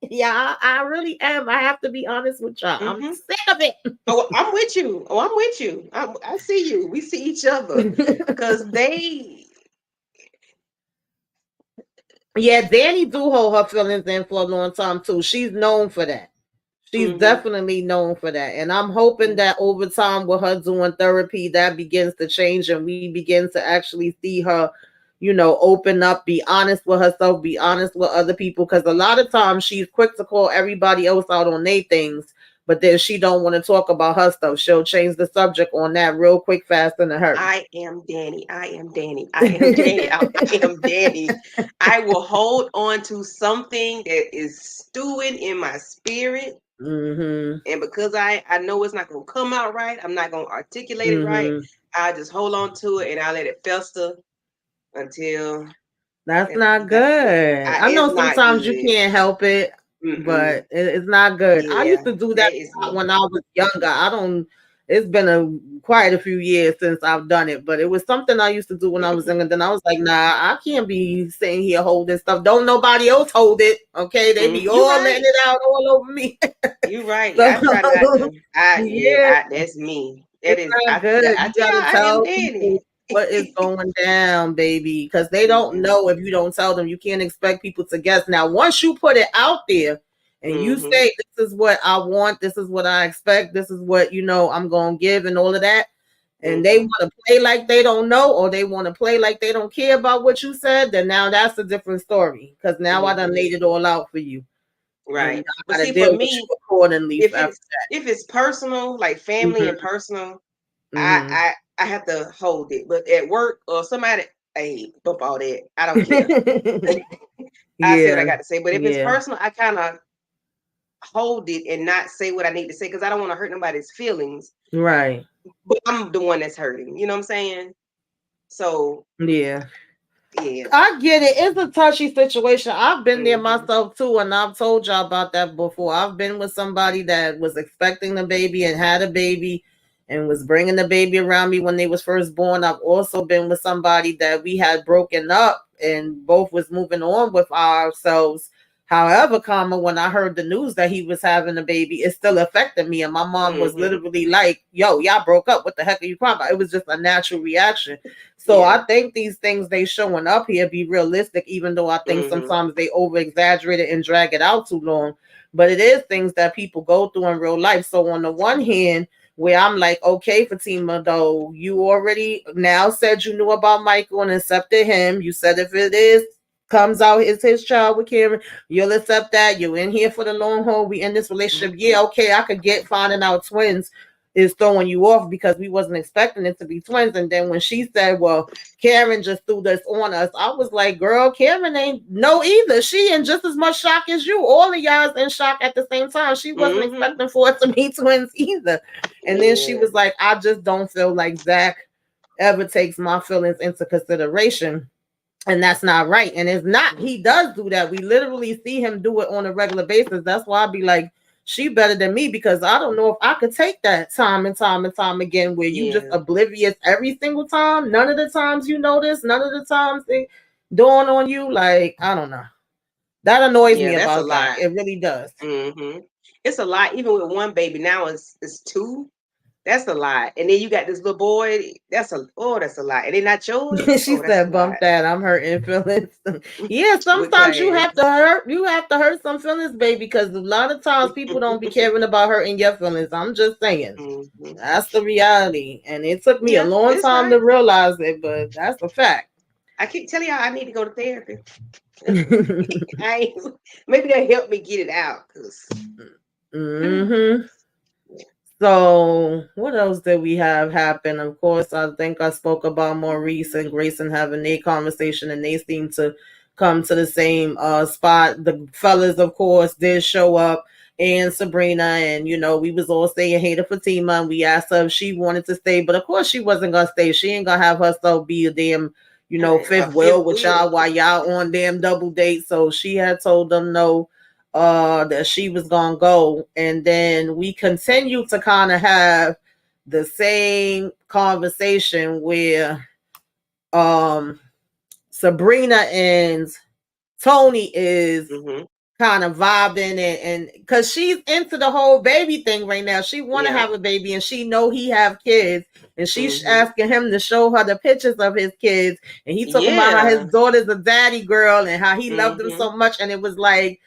Yeah, I really am. I have to be honest with y'all. I'm sick of Oh, I'm with you. Oh, I'm with you. I see you. We see each other it. because they. Yeah, Danny do hold her feelings in for a long time too. She's known for that. She's definitely known for that. And I'm hoping that over time with her doing therapy, that begins to change and we begin to actually see her, open up, be honest with herself, be honest with other people. Because a lot of times she's quick to call everybody else out on their things, but then she don't want to talk about her stuff. She'll change the subject on that real quick, fast, in a hurry. I am Danny. I am Danny. I am Danny. I am Danny. I will hold on to something that is stewing in my spirit. Mm-hmm. And because I know it's not going to come out right, I'm not going to articulate it right. Mm-hmm. I just hold on to it and I let it fester until That's not that's it. good. I It's know not sometimes you good. can't help it, Mm-mm. but it's not good. I Yeah, used to do that that is a lot me. when I was younger. I don't. It's been quite a few years since I've done it, but it was something I used to do when I was younger. Then I was like, nah, I can't be sitting here holding stuff. Don't nobody else hold it, okay? They be You all letting right. it out all over me. You right. So I try not to. yeah, That's me. That it's is not good. I You tell you, gotta I am tell Danny. people what is going down, baby, because they don't know if you don't tell them. You can't expect people to guess. Now, once you put it out there and you say, "This is what I want. This is what I expect. This is what I'm gonna give," and all of that, and they want to play like they don't know, or they want to play like they don't care about what you said, then now that's a different story. Because now I done laid it all out for you, and Right. I But gotta see, for deal with me, you accordingly if after it's personal, like that. family and personal, Mm-hmm. I have to hold it. But at work or somebody, hey, bump all that. I don't care. I say what I Yeah. got to say. But if it's Yeah. personal, I kind of hold it and not say what I need to say because I don't want to hurt nobody's feelings. Right. But I'm the one that's hurting. You know what I'm saying? So Yeah. yeah. I get it. It's a touchy situation. I've been there Mm-hmm. myself too, and I've told y'all about that before. I've been with somebody that was expecting a baby and had a baby and was bringing the baby around me when they was first born. I've also been with somebody that we had broken up and both was moving on with ourselves. However, when I heard the news that he was having a baby, it still affected me. And my mom was Mm-hmm. literally like, yo, y'all broke up. What the heck are you crying about? It was just a natural reaction. So Yeah. I think these things they showing up here be realistic, even though I think Mm-hmm. sometimes they over exaggerate it and drag it out too long. But it is things that people go through in real life. So on the one hand, where I'm like, okay, Fatima, though, you already now said you knew about Michael and accepted him. You said if it is comes out is his child with Karen, you'll accept that. You're in here for the long haul. We in this relationship. Mm-hmm. Yeah, okay, I could get finding out twins is throwing you off because we wasn't expecting it to be twins. And then when she said, well, Karen just threw this on us, I was like, girl, Karen ain't no either. She in just as much shock as you. All of y'all's in shock at the same time. She wasn't Mm-hmm. expecting for it to be twins either. And then she Yeah. was like, I just don't feel like Zach ever takes my feelings into consideration. And that's not right. And it's not, he does do that. We literally see him do it on a regular basis. That's why I'd be like, she better than me because I don't know if I could take that time and time and time again where you just Yeah. oblivious every single time. None of the times you notice, none of the times they dawn on you. Like, I don't know. That annoys Yeah. me That's a about Zach. lot. It really does. Mm-hmm. It's a lot. Even with one baby, now it's two. That's a lot. And then you got this little boy. That's a lot. And they not yours. She Oh, that's a said, lot. "Bump that. I'm hurting feelings." Yeah, With sometimes you class. have to hurt. You have to hurt some feelings, baby, because a lot of times people don't be caring about hurting your feelings. I'm just saying. Mm-hmm. That's the reality. And it took me a Yeah, long it's time to right. realize it, but that's a fact. I keep telling y'all I need to go to therapy. I ain't, maybe that help me get it out. Cause hmm So, what else did we have happen? Of course, I think I spoke about Maurice and Grayson having a conversation, and they seem to come to the same spot. The fellas, of course, did show up, and Sabrina, and we was all saying hey to Fatima, and we asked her if she wanted to stay, but of course she wasn't gonna stay. She ain't gonna have herself be a damn a fifth fifth wheel with wheel. y'all while y'all on damn double date. So she had told them no, that she was gonna go, and then we continued to kind of have the same conversation where um Sabrina and Tony is Mm-hmm. kind of vibing, and because she's into the whole baby thing right now. She want to Yeah. have a baby and she know he have kids, and she's Mm-hmm. asking him to show her the pictures of his kids, and he talking about how his Yeah. daughter's a daddy girl and how he loved them Mm-hmm. so much, and it was like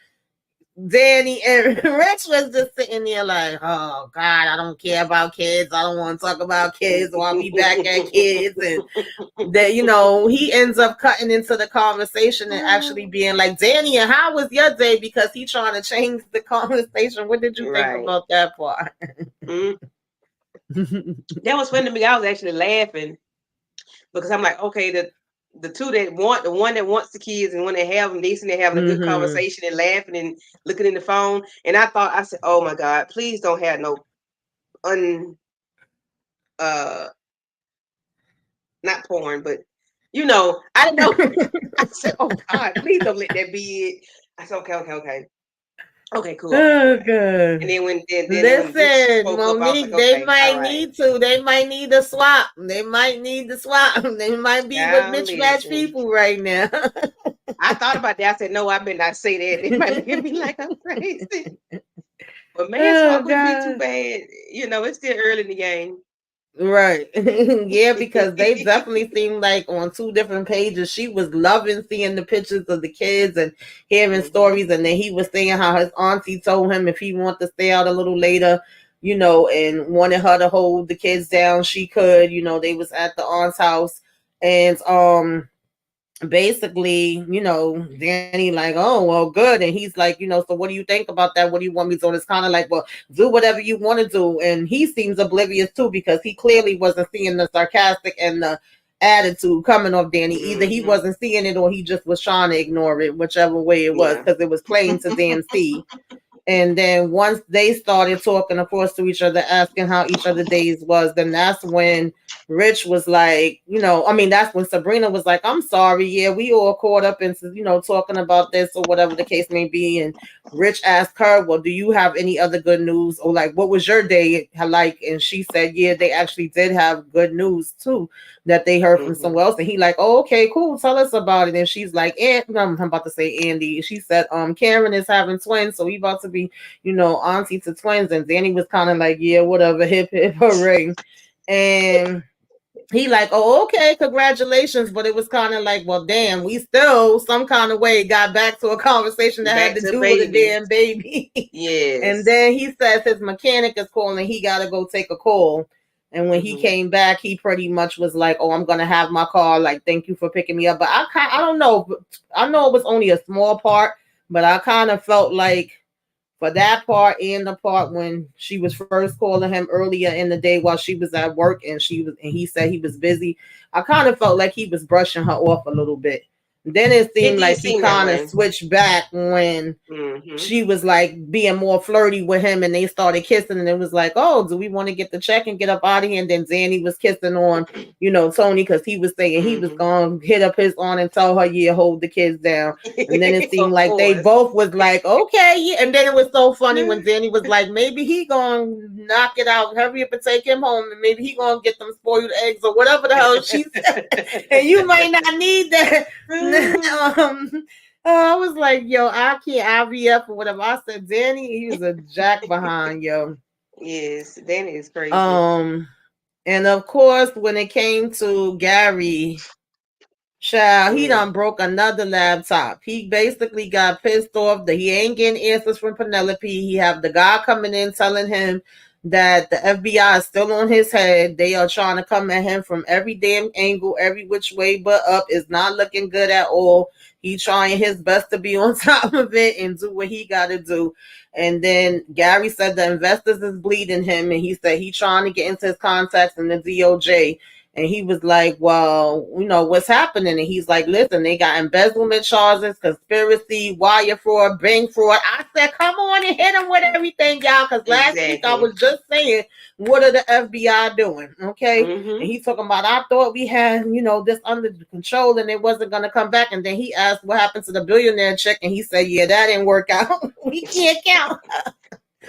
Danny and Rex was just sitting there like, oh God, I don't care about kids. I don't want to talk about kids, or I'll be back at kids. And that, he ends up cutting into the conversation and actually being like, Danny, and how was your day? Because he trying to change the conversation. What did you think Right. about that part? Mm. That was funny to me. I was actually laughing because I'm like, okay, the two that want the one that wants the kids and one that have them, they sitting there having a good hmm conversation and laughing and looking in the phone. And I said, oh my God, please don't have no un uh not porn, but I didn't know. I said, oh God, please don't let that be it. I said, okay, okay, okay. Okay, cool. Okay, Oh okay. And God. then when Rich Listen, spoke up, I was like, Monique, they okay, all might right. need to. They might need to swap. They might need to swap. They might be with Now mismatched listen. people right now. I thought about that. I said, no, I better not say that. They might look at me like I'm crazy. But man, Oh smoke wouldn't be too God. bad. It's still early in the game. Right. Yeah, because they definitely seemed like on two different pages. She was loving seeing the pictures of the kids and hearing Hmm. stories. And then he was saying how his auntie told him if he wanted to stay out a little later, and wanted her to hold the kids down, she could. They was at the aunt's house. And basically, Danny like, oh well, good. And he's like, so what do you think about that? What do you want me to do? And it's kind of like, well, do whatever you want to do. And he seems oblivious too, because he clearly wasn't seeing the sarcastic and the attitude coming off Danny. Either he Mm-hmm. wasn't seeing it or he just was trying to ignore it, whichever way it was, Yeah. because it was plain to damn see. And then once they started talking, of course, to each other, asking how each other days was, then that's when Rich was like, I mean, that's when Sabrina was like, I'm sorry. Yeah, we all caught up into, talking about this or whatever the case may be. And Rich asked her, well, do you have any other good news? Or like, what was your day like? And she said, yeah, they actually did have good news too, that they heard from Mm-hmm. somewhere else. And he like, oh, okay, cool. Tell us about it. And she's like, I'm about to say Andy. She said, Karen is having twins, so we about to be, auntie to twins. And Danny was kind of like, yeah, whatever, hip hip hooray. And he like, oh, okay, congratulations. But it was kind of like, well, damn, we still some kind of way got back to a conversation that had Back to to do with a baby. damn baby. And Yes. then he says his mechanic is calling, he gotta go take a call. And when he Mm-hmm. came back, he pretty much was like, "Oh, I'm gonna have my car. Like, thank you for picking me up." But I don't know. I know it was only a small part, but I kind of felt like for that part and the part when she was first calling him earlier in the day while she was at work and he said he was busy. I kind of felt like he was brushing her off a little bit. Then it It seemed did like he seem that kind of way. switched back when Mm-hmm. she was like being more flirty with him and they started kissing and it was like, oh, do we want to get the check and get up out of here? And then Danny was kissing on, Tony, because he was saying he was Mm-hmm. going to hit up his aunt and tell her, yeah, hold the kids down. And then it seemed Of like they course. both was like, okay, yeah. And then it was so funny when Danny was like, maybe he gonna knock it out, hurry up and take him home, and maybe he gonna get them spoiled eggs or whatever the hell she said. And you might not need that. I was like, yo, I can't IVF or whatever. I said, Danny, he was a jack behind, yo. Yes, Danny is crazy. Um, and of course, when it came to Gary, child, he Mm. done broke another laptop. He basically got pissed off that he ain't getting answers from Penelope. He have the guy coming in telling him that the FBI is still on his head. They are trying to come at him from every damn angle, every which way but up. It's not looking good at all. He trying his best to be on top of it and do what he got to do. And then Gary said the investors is bleeding him, and he said he trying to get into his contacts in the DOJ. And he was like, well, what's happening? And he's like, listen, they got embezzlement charges, conspiracy, wire fraud, bank fraud. I said, come on and hit him with everything, y'all. Because last week I Exactly. was just saying, what are the FBI doing? Okay. And Mm-hmm. he's talking about, I thought we had, this under control and it wasn't going to come back. And then he asked what happened to the billionaire check. And he said, yeah, that didn't work out. We can't count.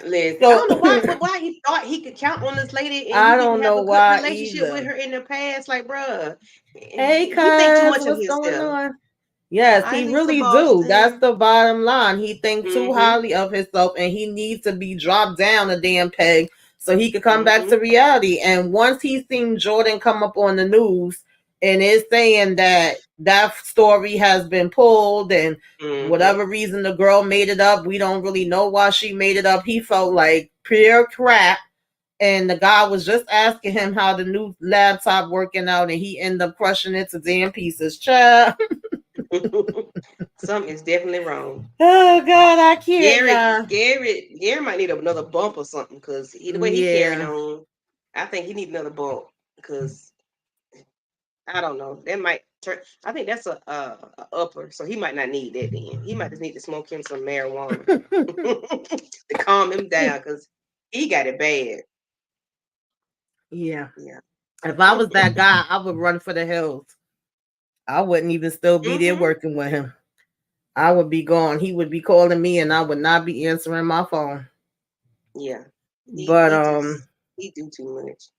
Liz, I So don't know why he thought he could count on this lady and I he didn't don't have know a good why relationship with either. her in the past. Like, bruh, Hey, he think too cuz, much of what's going himself. on? Yes, Hi, he Lisa really do. That's Boston. the bottom line. He thinks too Mm-hmm. highly of himself and he needs to be dropped down a damn peg so he could come back Mm-hmm. to reality. And once he seen Jordan come up on the news and is saying that that story has been pulled and Mm-hmm. whatever reason the girl made it up, we don't really know why she made it up. He felt like pure crap, and the guy was just asking him how the new laptop working out, and he ended up crushing it to damn pieces. Child. Something is definitely wrong. Oh God, I can't, y'all. Gary might need another bump or something because the way he carrying Yeah. on, I think he need another bump because I don't know. That might turn. I think that's a upper, so he might not need that. Then he might just need to smoke him some marijuana to calm him down because he got it bad. Yeah. Yeah. If I was that guy, I would run for the hills. I wouldn't even still be there Hmm. working with him. I would be gone. He would be calling me, and I would not be answering my phone. Yeah. He But he just he do too much.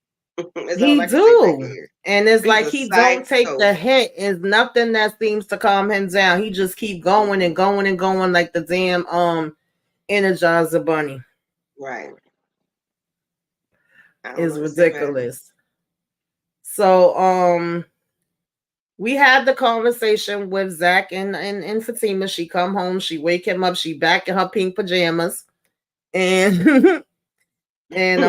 That's all he I can say about do. Gary. And it's He's like a he don't take the psycho. hit. It's nothing that seems to calm him down. He just keep going and Hmm. going and going like the damn Energizer bunny. Right. I don't know Is what to say about it. ridiculous. So we had the conversation with Zach and Fatima. She come home, she wake him up, she back in her pink pajamas. And and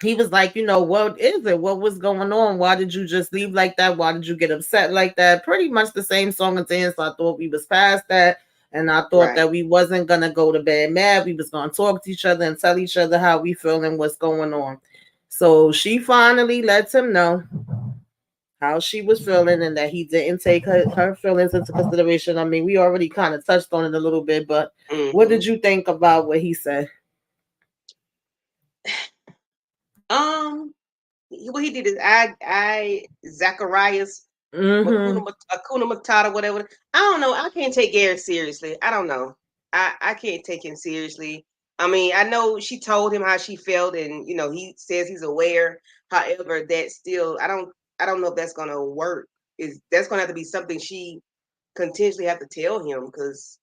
he was like, what is it? What was going on? Why did you just leave like that? Why did you get upset like that? Pretty much the same song and dance. So I thought we was past that. And I thought Right. that we wasn't gonna go to bed mad. We was gonna talk to each other and tell each other how we feel and what's going on. So she finally lets him know how she was feeling and that he didn't take her feelings into consideration. I mean, we already kind of touched on it a little bit, but what Mm-hmm. did you think about what he said? Um, what he did is I Zacharias Mm-hmm. Akuna Matata, whatever. I don't know. I can't take Gary seriously. I don't know. I can't take him seriously. I mean, I know she told him how she felt, and he says he's aware. However, that still, I don't know if that's gonna work. Is that's gonna have to be something she continuously have to tell him? Because,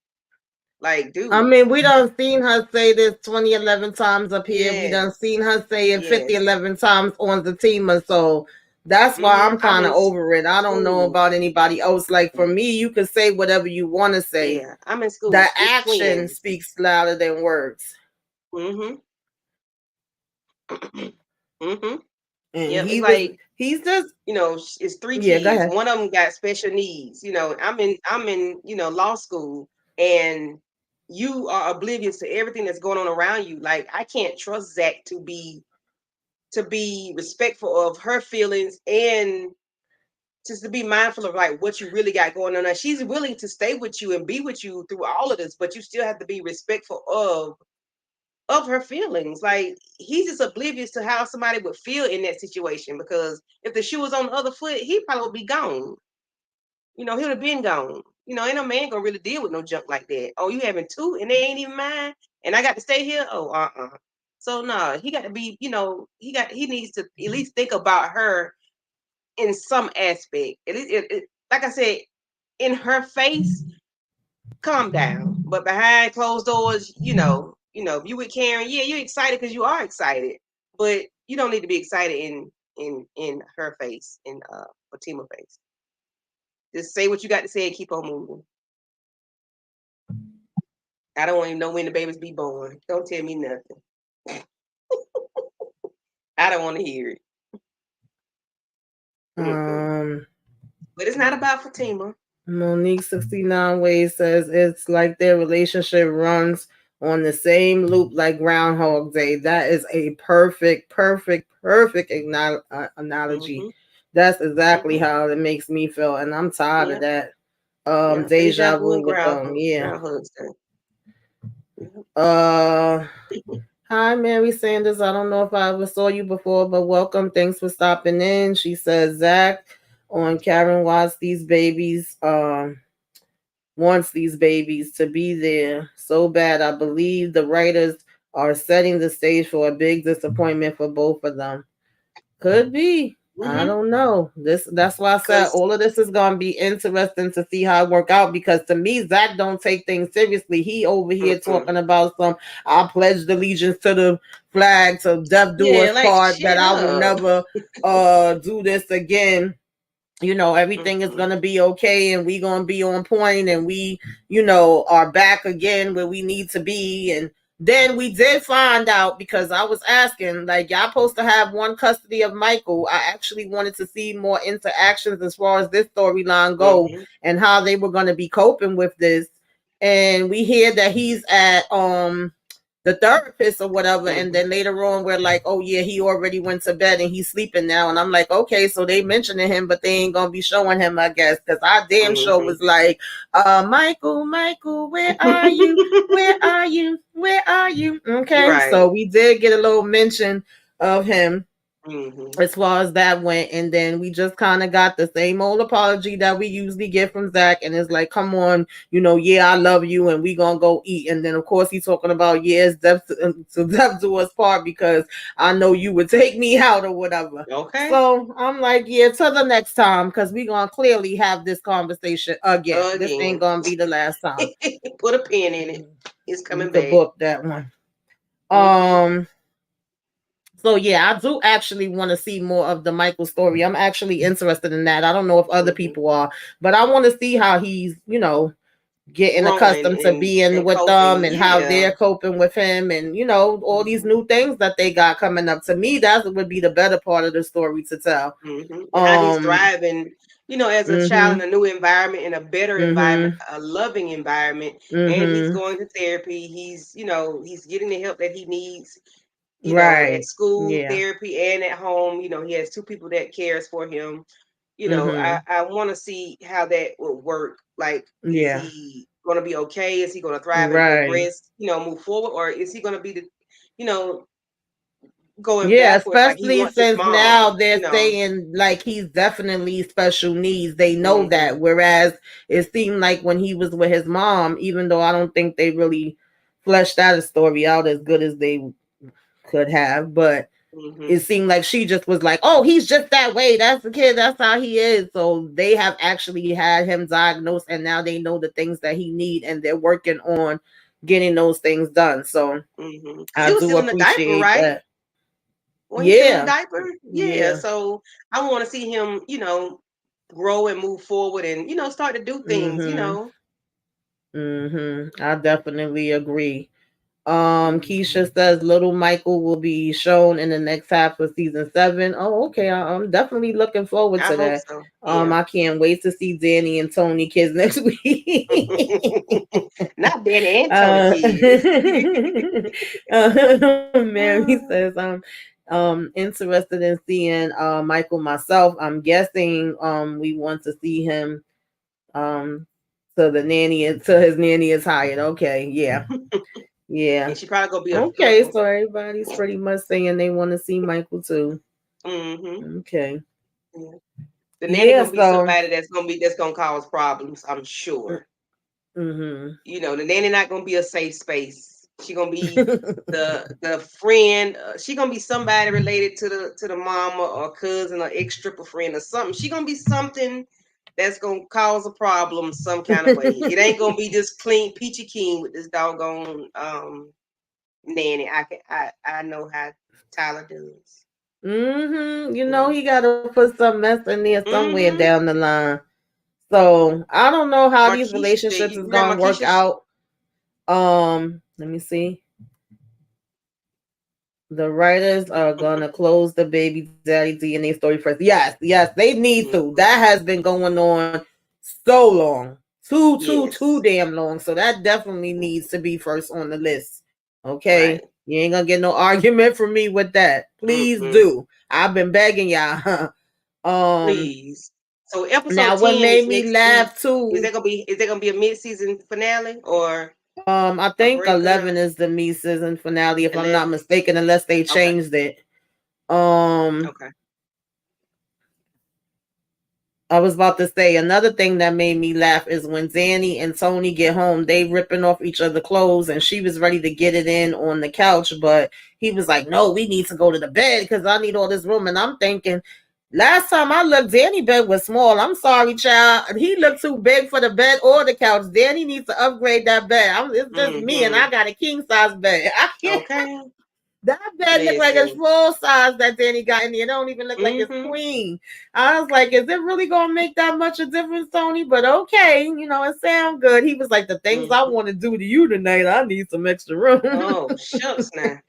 like, I dude, mean, we done seen her say this 2011 times up here. We done yes, seen her say it 50, yes. 11 times on the teamer. So that's why I'm I'm kind of in over it. I don't know school. about anybody else. Like for me, you can say whatever you want to say. Yeah, I'm in school. The It's action twins. speaks louder than words. Mm-hmm. Mm-hmm. And Yep. It's like, he's just, it's three yeah, go kids. ahead. One of them got special needs. I'm in law school, and you are oblivious to everything that's going on around you. Like, I can't trust Zach to be respectful of her feelings, and just to be mindful of like what you really got going on. Now, she's willing to stay with you and be with you through all of this, but you still have to be respectful of her feelings. Like, he's just oblivious to how somebody would feel in that situation, because if the shoe was on the other foot, he probably would be gone. He would have been gone. Ain't no man gonna really deal with no junk like that. Oh, you having two and they ain't even mine, and I got to stay here? Oh, So no, he got to be, he needs to at least think about her in some aspect. Like I said, in her face, calm down. But behind closed doors, if you with Karen, yeah, you're excited because you are excited, but you don't need to be excited in her face, in Fatima face. Just say what you got to say and keep on moving. I don't want to know when the babies be born. Don't tell me nothing. I don't want to hear it. Mm-mm. Um, But it's not about Fatima. Monique 69 Ways says it's like their relationship runs on the same loop like Groundhog Day. That is a perfect, perfect, perfect analogy. Mm-hmm. That's exactly Mm-hmm. how it makes me feel, and I'm tired of Yeah. that. Yeah. Deja Deja vu vu and with them. Yeah. groundhog day. Yep. Uh, Hi, Mary Sanders. I don't know if I ever saw you before, but welcome. Thanks for stopping in. She says Zach on Karen wants these babies to be there so bad. I believe the writers are setting the stage for a big disappointment for both of them. Could be. I Mm-hmm. don't know. That's why I said Cause all of this is gonna be interesting to see how it work out, because to me, Zach don't take things seriously. He over here mm-mm. talking about some I pledged allegiance to the flag, to death do Yeah, us like, part, that shut I will up. never do this again. Everything is Mm-mm. gonna be okay and we gonna be on point and we, are back again where we need to be. And then we did find out, because I was asking, like, y'all supposed to have one custody of Michael. I actually wanted to see more interactions as far as this storyline go Mm-hmm. and how they were gonna be coping with this. And we hear that he's at the therapist or whatever, and Mm-hmm. then later on we're like, oh yeah, he already went to bed and he's sleeping now. And I'm like, okay, so they mentioning him but they ain't gonna be showing him, I guess, because our damn show Mm-hmm. was like, Michael, where are you, where are you? Okay, Right. so we did get a little mention of him Mm-hmm. as far as that went. And then we just kind of got the same old apology that we usually get from Zach. And it's like, come on, yeah, I love you and we gonna go eat. And then of course he's talking about, yes, death do us part, because I know you would take me out or whatever. Okay. So I'm like, yeah, till the next time, because we gonna clearly have this conversation again. This ain't Again. gonna be the last time. Put a pin in it. It's You coming could back. book that one. Mm-hmm. um So yeah, I do actually want to see more of the Michael story. I'm actually interested in that. I don't know if other Mm-hmm. people are, but I want to see how he's, getting growing accustomed to being and with them coping. and how Yeah. they're coping with him, and all these Hmm. new things that they got coming up. To me, that would be the better part of the story to tell. And how he's um thriving, as a child in mhm a new environment, in a better environment, mhm a loving environment, and he's mhm going to therapy. He's getting the help that he needs, at right, school, yeah, therapy, and at home. He has two people that cares for him. I, mhm I want to see how that will work. Like, is yeah, he going to be okay? Is he going to thrive and right. progress, move forward? Or is he going to be you know, going Yeah, backwards like he especially wants his since now mom, they're saying like he's definitely special needs. They know that. Mm-hmm. Whereas it seemed like when he was with his mom, even though I don't think they really fleshed out a story out as good as they could have, but Mm-hmm. it seemed like she just was like, oh, he's just that way. That's the kid. That's how he is. So they have actually had him diagnosed, and now they know the things that he need, and they're working on getting those things done. So Because I he was do still in the diaper, appreciate right? that. When he's still in the Yeah. diaper, yeah. Yeah. So I want to see him, grow and move forward, and start to do things. Mm-hmm. Mm-hmm. I definitely agree. Mhm. Keisha says little Michael will be shown in the next half of season 7. Oh, okay. I'm definitely looking forward I to hope that. so. Yeah. I can't wait to see Danny and Tony kids next week. Not Danny and Tony uh, kids. Mary says I'm interested in seeing Michael myself. I'm guessing we want to see him um to his nanny is hired. Okay, yeah. Yeah. And she probably gonna be a Okay, so everybody's pretty much saying they want to see Michael too. hmm Okay. yeah. The nanny Yeah, gonna be so somebody that's gonna cause problems. I'm sure. mm-hmm. The nanny not gonna be a safe space. She gonna be the friend. She gonna be somebody related to the mama or cousin or ex stripper friend or something. She gonna be something that's gonna cause a problem some kind of way. It ain't gonna be just clean peachy keen with this doggone nanny. I know how Tyler does. Mm-hmm. Mm-hmm. He gotta put some mess in there somewhere Mm-hmm. down the line. So I don't know how these Marquisha said, relationships "You is remember gonna work Marquisha?" out. Let me see. The writers are gonna close the baby daddy DNA story first. Yes, yes, they need to. Mhm. That has been going on so long. Too Yes. damn long. So that definitely needs to be first on the list. Okay. Right. You ain't gonna get no argument from me with that. Please Mm-mm. do. I've been begging y'all. um Please. So episode Now what 10 made is me next week. laugh too, Is there gonna be a mid-season finale or I a think break or 11 not? is the me season finale, if I'm not 11. mistaken, unless they Okay. changed it. Um Okay. I was about to say another thing that made me laugh is when Danny and Tony get home, they ripping off each other clothes, and she was ready to get it in on the couch, but he was like, "No, we need to go to the bed because I need all this room." And I'm thinking, last time I looked, Danny bed was small. I'm sorry, child. He looked too big for the bed or the couch. Danny needs to upgrade that bed. It's just me, and I Mm-hmm. got a king size bed. I can't. Okay. That bed look like it's Listen. full size that Danny got in there. It don't even look like it's Mm-hmm. queen. I was like, is it really gonna make that much a difference, Tony? But okay, it sounds good. He was like, the things I Mm-hmm. want to do to you tonight, I need some extra room. Oh, shucks now.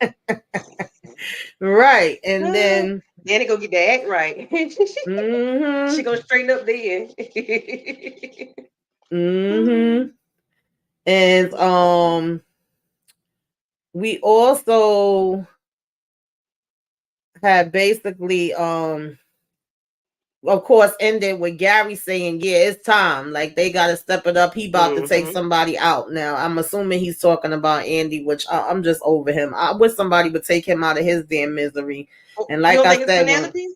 Right. And Ah, then Danny go get the act right. She mm-hmm. gonna straighten up then. Mm-hmm. And we also had basically of course ended with Gary saying, "Yeah, it's time. Like they got to step it up. He about to take Mm-hmm. somebody out now." I'm assuming he's talking about Andy, which I'm just over him. I wish somebody would take him out of his damn misery. And You like don't I think it's said, when Penelope?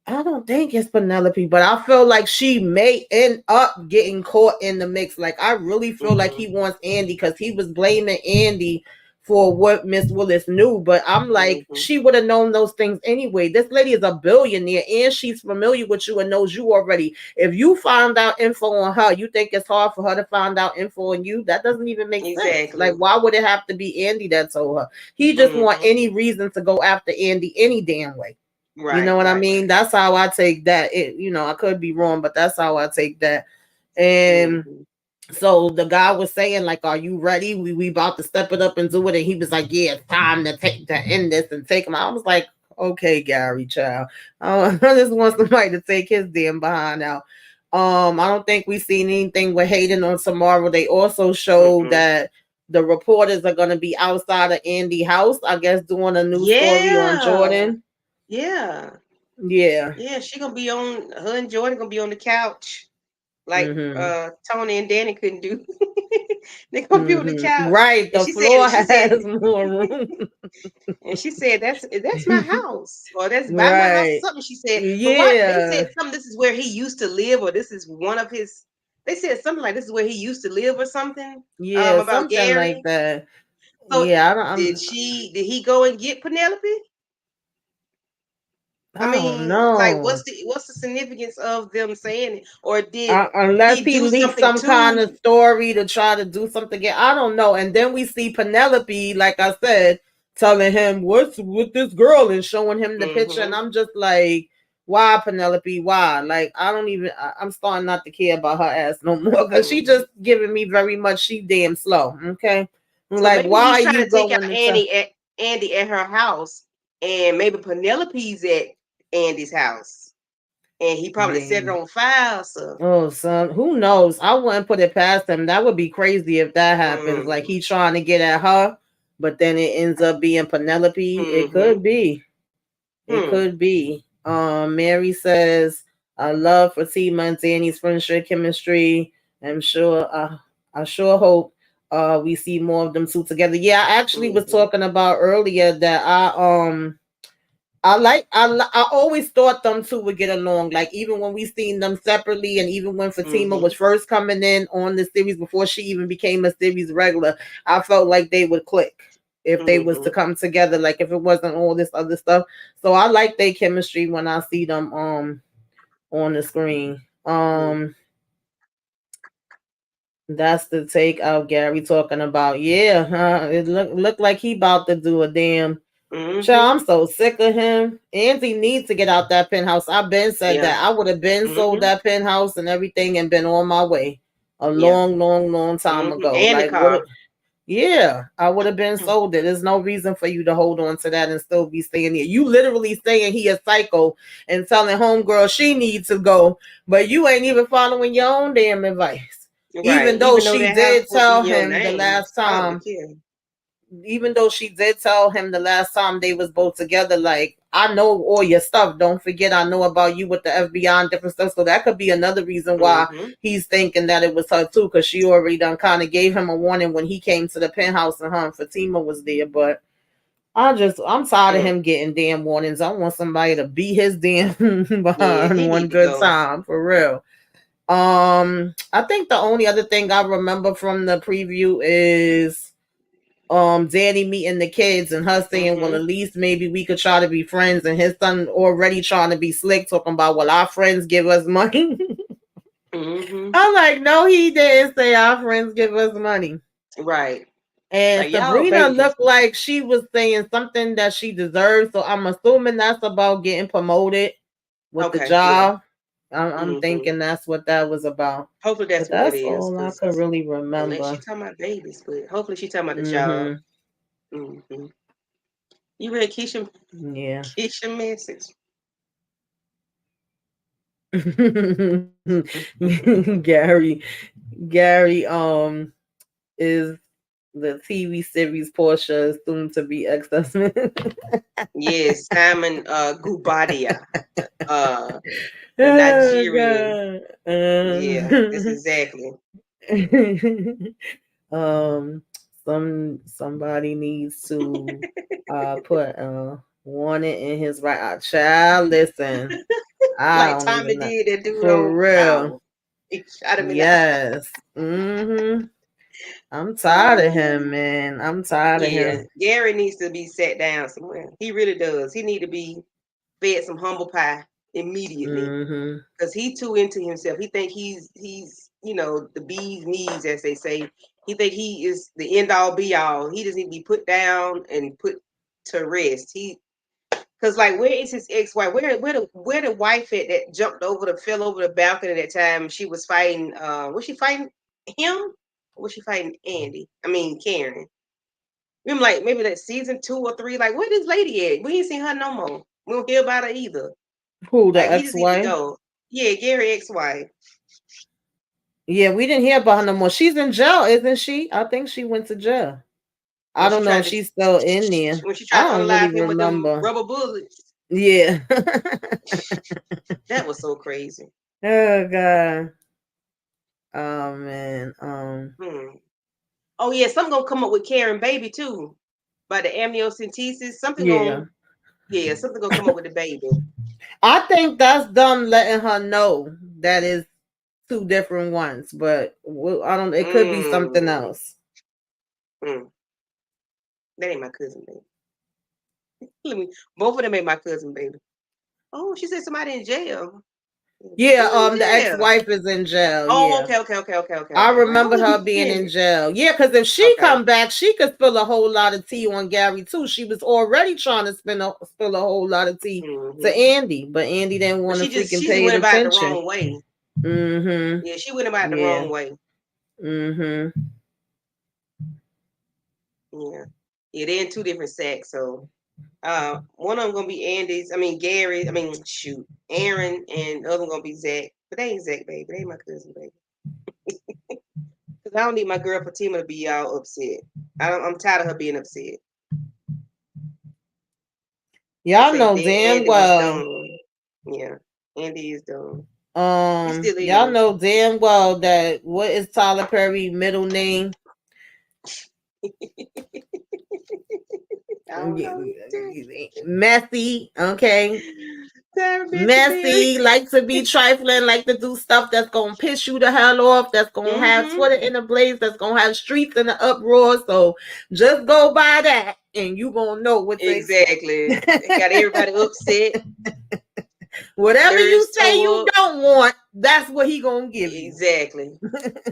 I don't think it's Penelope, but I feel like she may end up getting caught in the mix. Like I really feel like he Mm-hmm. wants Andy because he was blaming Andy for what Miss Willis knew. But I'm like, Mm-hmm. she would have known those things anyway. This lady is a billionaire and she's familiar with you and knows you already. If you found out info on her, you think it's hard for her to find out info on you? That doesn't even make sense. Like, Exactly. why would it have to be Andy that told her? He just want Mm-hmm. any reason to go after Andy any damn way. You know Right, what I right, mean? right. That's how I take that. I could be wrong, but that's how I take that. And Mm-hmm. So the guy was saying, like, "Are you ready? We about to step it up and do it." And he was like, "Yeah, it's time to end this and take him." I was like, "Okay, Gary, child. I just want somebody to take his damn behind out." I don't think we seen anything with Hayden on tomorrow. They also showed Mm-mm. that the reporters are gonna be outside of Andy house, I guess, doing a news story on Yeah. Jordan. Yeah. Yeah. Yeah. She gonna be on her and Jordan gonna be on the couch like Mm-hmm. Tony and Danny couldn't do. They're gonna be on the Mm-hmm. couch. Right. And The she said floor she said has more room. and she said that's my house or that's by my house or Right. something. She said, but what they Yeah. said something. This is where he used to live, or this is one of his. They said something like this is where he used to live, or something. Yeah, About something like Gary. that. So Yeah, did he go and get Penelope? I I don't mean, like, know. what's the significance of them saying it, or did Unless he he do leaked something some kind to? of story to try to do something again. I don't know. And then we see Penelope, like I said, telling him what's with this girl and showing him the picture. And Mm-hmm. I'm just like, why, Penelope? Why? Like, I don't even, I'm starting not to care about her ass no more because she Mm-hmm. just giving me very much, she damn slow. Okay. I'm So like, maybe why he's are trying you to take going out to tell? Andy at her house, and maybe Penelope's at Andy's house, and he probably set it Damn. on fire. So, Oh, son, who knows? I wouldn't put it past him. That would be crazy if that happens. Like mm, he trying to get at her, but then it ends up being Penelope. It mm-hmm, could be. It hmm, could be. Mary says, "I love Fatima and Danny's friendship chemistry. I'm sure. I sure hope we see more of them two together." Yeah, I actually was mm-hmm, talking about earlier that I always thought them two would get along. Like even when we seen them separately, and even when Fatima was mm-hmm, first coming in on the series before she even became a series regular, I felt like they would click if they was to mm-hmm, come together. Like if it wasn't all this other stuff. So I like their chemistry when I see them on the screen. That's the take of Gary talking about. Yeah, huh? It look like he about to do a damn. mm-hmm, Child, I'm so sick of him. Andy needs to get out that penthouse. I've been said yeah, that. I would have been sold mm-hmm, that penthouse and everything and been on my way a yeah, long, long, long time mm-hmm, ago. and the Like what car. yeah, I would have been Hmm. sold it. There's no reason for you to hold on to that and still be staying here. You literally saying he a psycho and telling homegirl she needs to go, but you ain't even following your own damn advice. Right. Even though Even though she that house did supposed to be tell your him the name, last it's public. time Yeah. the last time they was both together, like, I know all your stuff. Don't forget, I know about you with the FBI and different stuff. So that could be another reason why Mm-hmm. he's thinking that it was her too, because she already done kind of gave him a warning when he came to the penthouse and her and Fatima was there. But I'm tired of Mm. him getting damn warnings. I want somebody to beat his damn Yeah, behind he one need to good go. time for real. I think the only other thing I remember from the preview is Danny meeting the kids and her saying, well, Mm-hmm. at least maybe we could try to be friends, and his son already trying to be slick, talking about, well, our friends give us money. Mm-hmm. I'm like, no, he didn't say our friends give us money. Right. And Like y'all Sabrina babies. looked like she was saying something that she deserved, so I'm assuming that's about getting promoted with the Okay. Yeah. job. I'm Mm-hmm. thinking that's what that was about. Hopefully But that's what it that's is, all I because could really unless she remember. talking about babies, but hopefully she talking about the job. Mm-hmm. Mm-hmm. You read Yeah. Keisha message? Gary Gary is the TV series Portia is soon to be ex-husband. Yes, Simon Gubadia, uh, the Oh Nigerian. god. Yeah, that's exactly. Um somebody needs to put warning in his right eye. Child, listen. I Like don't Tommy even know. did that dude For on real. Power. He shot him in the eye. Yes. I'm tired of him, Oh, man. I'm tired of yeah, him. Gary needs to be sat down somewhere. He really does. He need to be fed some humble pie immediately Mm-hmm. because he too into himself. He think he's the bee's knees, as they say. He think he is the end all be all. He doesn't need to be put down and put to rest. Because like, where is his ex-wife? Where the wife at that jumped over fell over the balcony that time she was fighting? Was she fighting? him? Or was she fighting Andy? I mean Karen. I'm like maybe that season 2 or 3. Like where this lady at? We ain't seen her no more. We don't hear about her either. Who, the Like we just need to ex-wife? know. Yeah, Gary ex-wife. Yeah, we didn't hear about her no more. She's in jail, isn't she? I think she went to jail. I When she don't know tried if to she's still in there. when she I tried to don't really unalive him with them remember. rubber bullets. Yeah. That was so crazy. Oh God. Oh man. Hmm. Oh yeah, something gonna come up with Karen baby too. By the amniocentesis. Yeah. Something gonna come up with the baby. I think that's them letting her know that is two different ones, but I don't. It could be something Mm. else. Mm. That ain't my cousin baby. Let me both of them ain't my cousin baby. Oh, she said somebody in jail. Yeah. Who in The jail? ex-wife is in jail. Oh, Yeah. okay. I Well, I remember was her being in minute. jail. Yeah, because if she Okay. come back, she could spill a whole lot of tea on Gary too. She was already trying to spill a whole lot of tea to Hmm. Andy, but Andy didn't But want to freaking she just pay it went about it the attention. wrong way. Mm-hmm. Yeah, she went about it the Yeah. wrong way. Mm-hmm. Yeah. Yeah, they're in two different sacks. So one of them gonna be Andy's, I mean Gary, I mean shoot, Aaron, and the other one gonna be Zach. But they ain't Zach, baby. They ain't my cousin, baby. Cause I don't need my girl Fatima to be all upset. I'm tired of her being upset. They Y'all say know that damn Andy was well. dumb. Yeah, Andy is dumb. He still Y'all is. know damn well that what is Tyler Perry middle name? I don't know. Messy, okay. Sarah Berry. Messy, like to be trifling, like to do stuff that's gonna piss you the hell off, that's gonna have Mm-hmm. Twitter in a blaze, that's gonna have streets in the uproar. So just go by that and you gonna know what to expect. Exactly. Got everybody upset. Whatever you Nerves say you tore up. don't want, that's what he gonna give you. Exactly.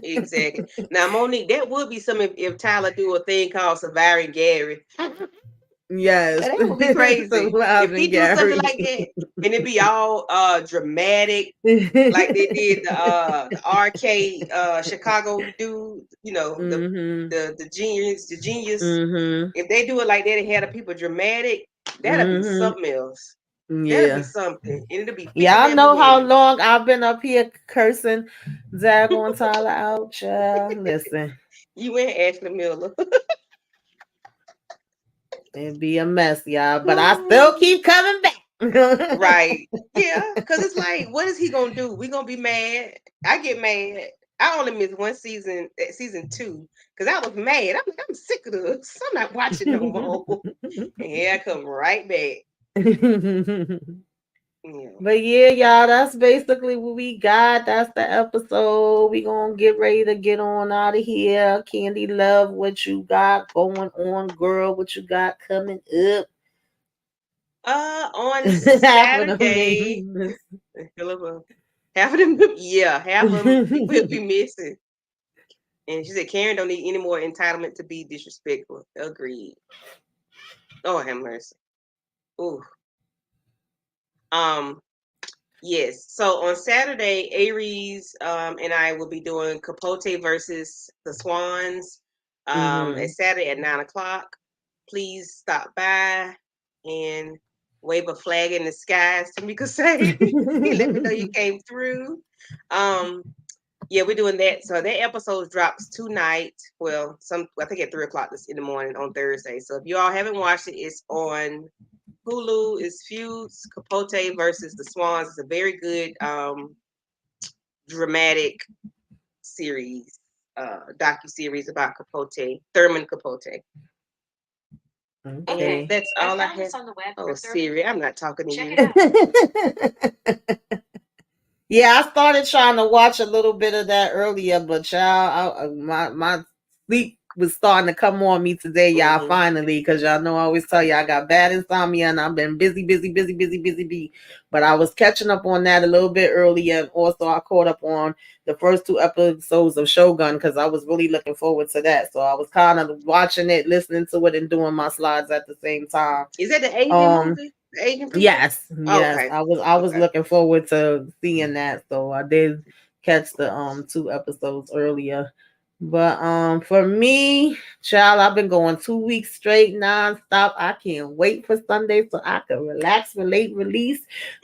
Exactly. Now, Monique, that would be something if Tyler do a thing called Surviving Gary. Yes. Now, that would be crazy. If Surviving he do something Gary. like that and it be all dramatic, like they did the arcade Chicago dude, you know, Mm-hmm. the genius. Mm-hmm. If they do it like that and have the people dramatic, that'll be Mm-hmm. something else. That'll be Yeah. something. And it'll be fitting Y'all every know how win. long I've been up here cursing Zagon Tyler out, child. Listen, You and Ashley Miller. it'd be a mess, y'all. But I still keep coming back. Right. Yeah. Cause it's like, what is he gonna do? We gonna be mad. I get mad. I only missed one season, season 2, because I was mad. I'm like, I'm sick of this. I'm not watching no more. And here I come right back. Yeah. But yeah, y'all, that's basically what we got. That's the episode. We gonna get ready to get on out of here. Candy Love, what you got going on, girl? What you got coming up? On Half of them Saturday, names. half of them, yeah, half of them will be missing. And she said Karen don't need any more entitlement to be disrespectful. Agreed. Oh, have mercy. Ooh. Um, yes. So on Saturday, Aries and I will be doing Capote versus the Swans. At Mm-hmm. Saturday at 9 o'clock. Please stop by and wave a flag in the skies, Tamieka say. Let me know you came through. Um, yeah, we're doing that. So that episode drops tonight. Well, I think at 3 o'clock this in the morning on Thursday. So if you all haven't watched it, it's on Hulu. Is Feuds Capote versus the Swans. It's a very good dramatic series, docu series about Capote, Thurman Capote. Okay. And that's all I have. Oh, Siri, I'm not talking to you. Yeah, I started trying to watch a little bit of that earlier, but y'all, my sleep was starting to come on me today, y'all. Mm-hmm. Finally, because y'all know I always tell you I got bad insomnia and I've been busy. But I was catching up on that a little bit earlier, and also I caught up on the first 2 episodes of Shogun because I was really looking forward to that. So I was kind of watching it, listening to it, and doing my slides at the same time. Is that the Asian movie? The Asian people? Yes, Oh, yes. okay. I was Okay. looking forward to seeing that. So I did catch the 2 episodes earlier. But for me, child, I've been going 2 weeks straight nonstop. I can't wait for Sunday so I can relax, relate, release.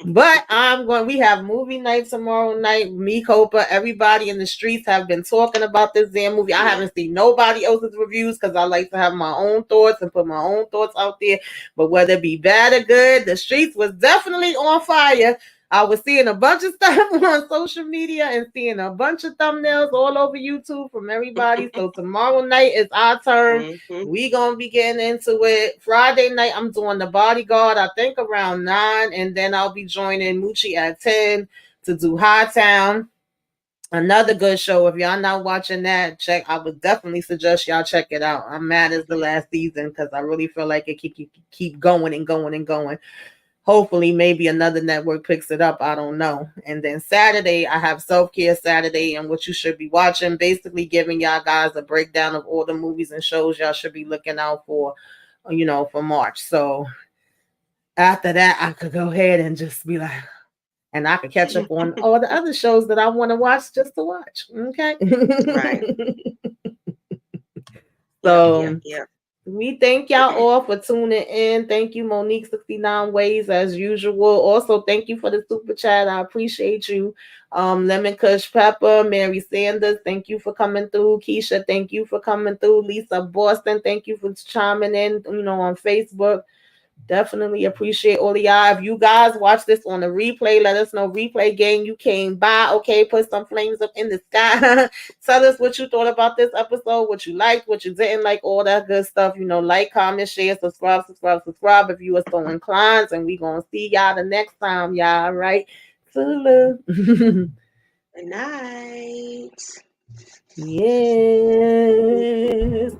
But I'm going. We have movie night tomorrow night. Me, Copa, everybody in the streets have been talking about this damn movie. I Yeah. haven't seen nobody else's reviews because I like to have my own thoughts and put my own thoughts out there. But whether it be bad or good, the streets was definitely on fire. I was seeing a bunch of stuff on social media and seeing a bunch of thumbnails all over YouTube from everybody. So tomorrow night is our turn. Mm-hmm. We gonna be getting into it. Friday night, I'm doing the bodyguard, I think around 9, and then I'll be joining Moochie at 10 to do Hightown. Another good show. If y'all not watching that, check. I would definitely suggest y'all check it out. I'm mad it's the last season because I really feel like it keep going and going and going. Hopefully maybe another network picks it up. I don't know. And then Saturday, I have self-care Saturday and what you should be watching, basically giving y'all guys a breakdown of all the movies and shows y'all should be looking out for, for March. So after that, I could go ahead and just be like, and I could catch up on all the other shows that I want to watch just to watch. Okay. Right. Yep. Yep. So Yep. we thank y'all all for tuning in. Thank you, Monique 69 Ways, as usual. Also, thank you for the super chat. I appreciate you. Lemon Kush Pepper, Mary Sanders, thank you for coming through. Keisha, thank you for coming through. Lisa Boston, thank you for chiming in, on Facebook. Definitely appreciate all of y'all. If you guys watch this on the replay, let us know replay game you came by. Okay, put some flames up in the sky. Tell us what you thought about this episode, what you liked, what you didn't like, all that good stuff. Like, comment, share, subscribe, subscribe, subscribe if you are so inclined. And we gonna see y'all the next time, y'all. All right. Toodaloo. Good night. Yes.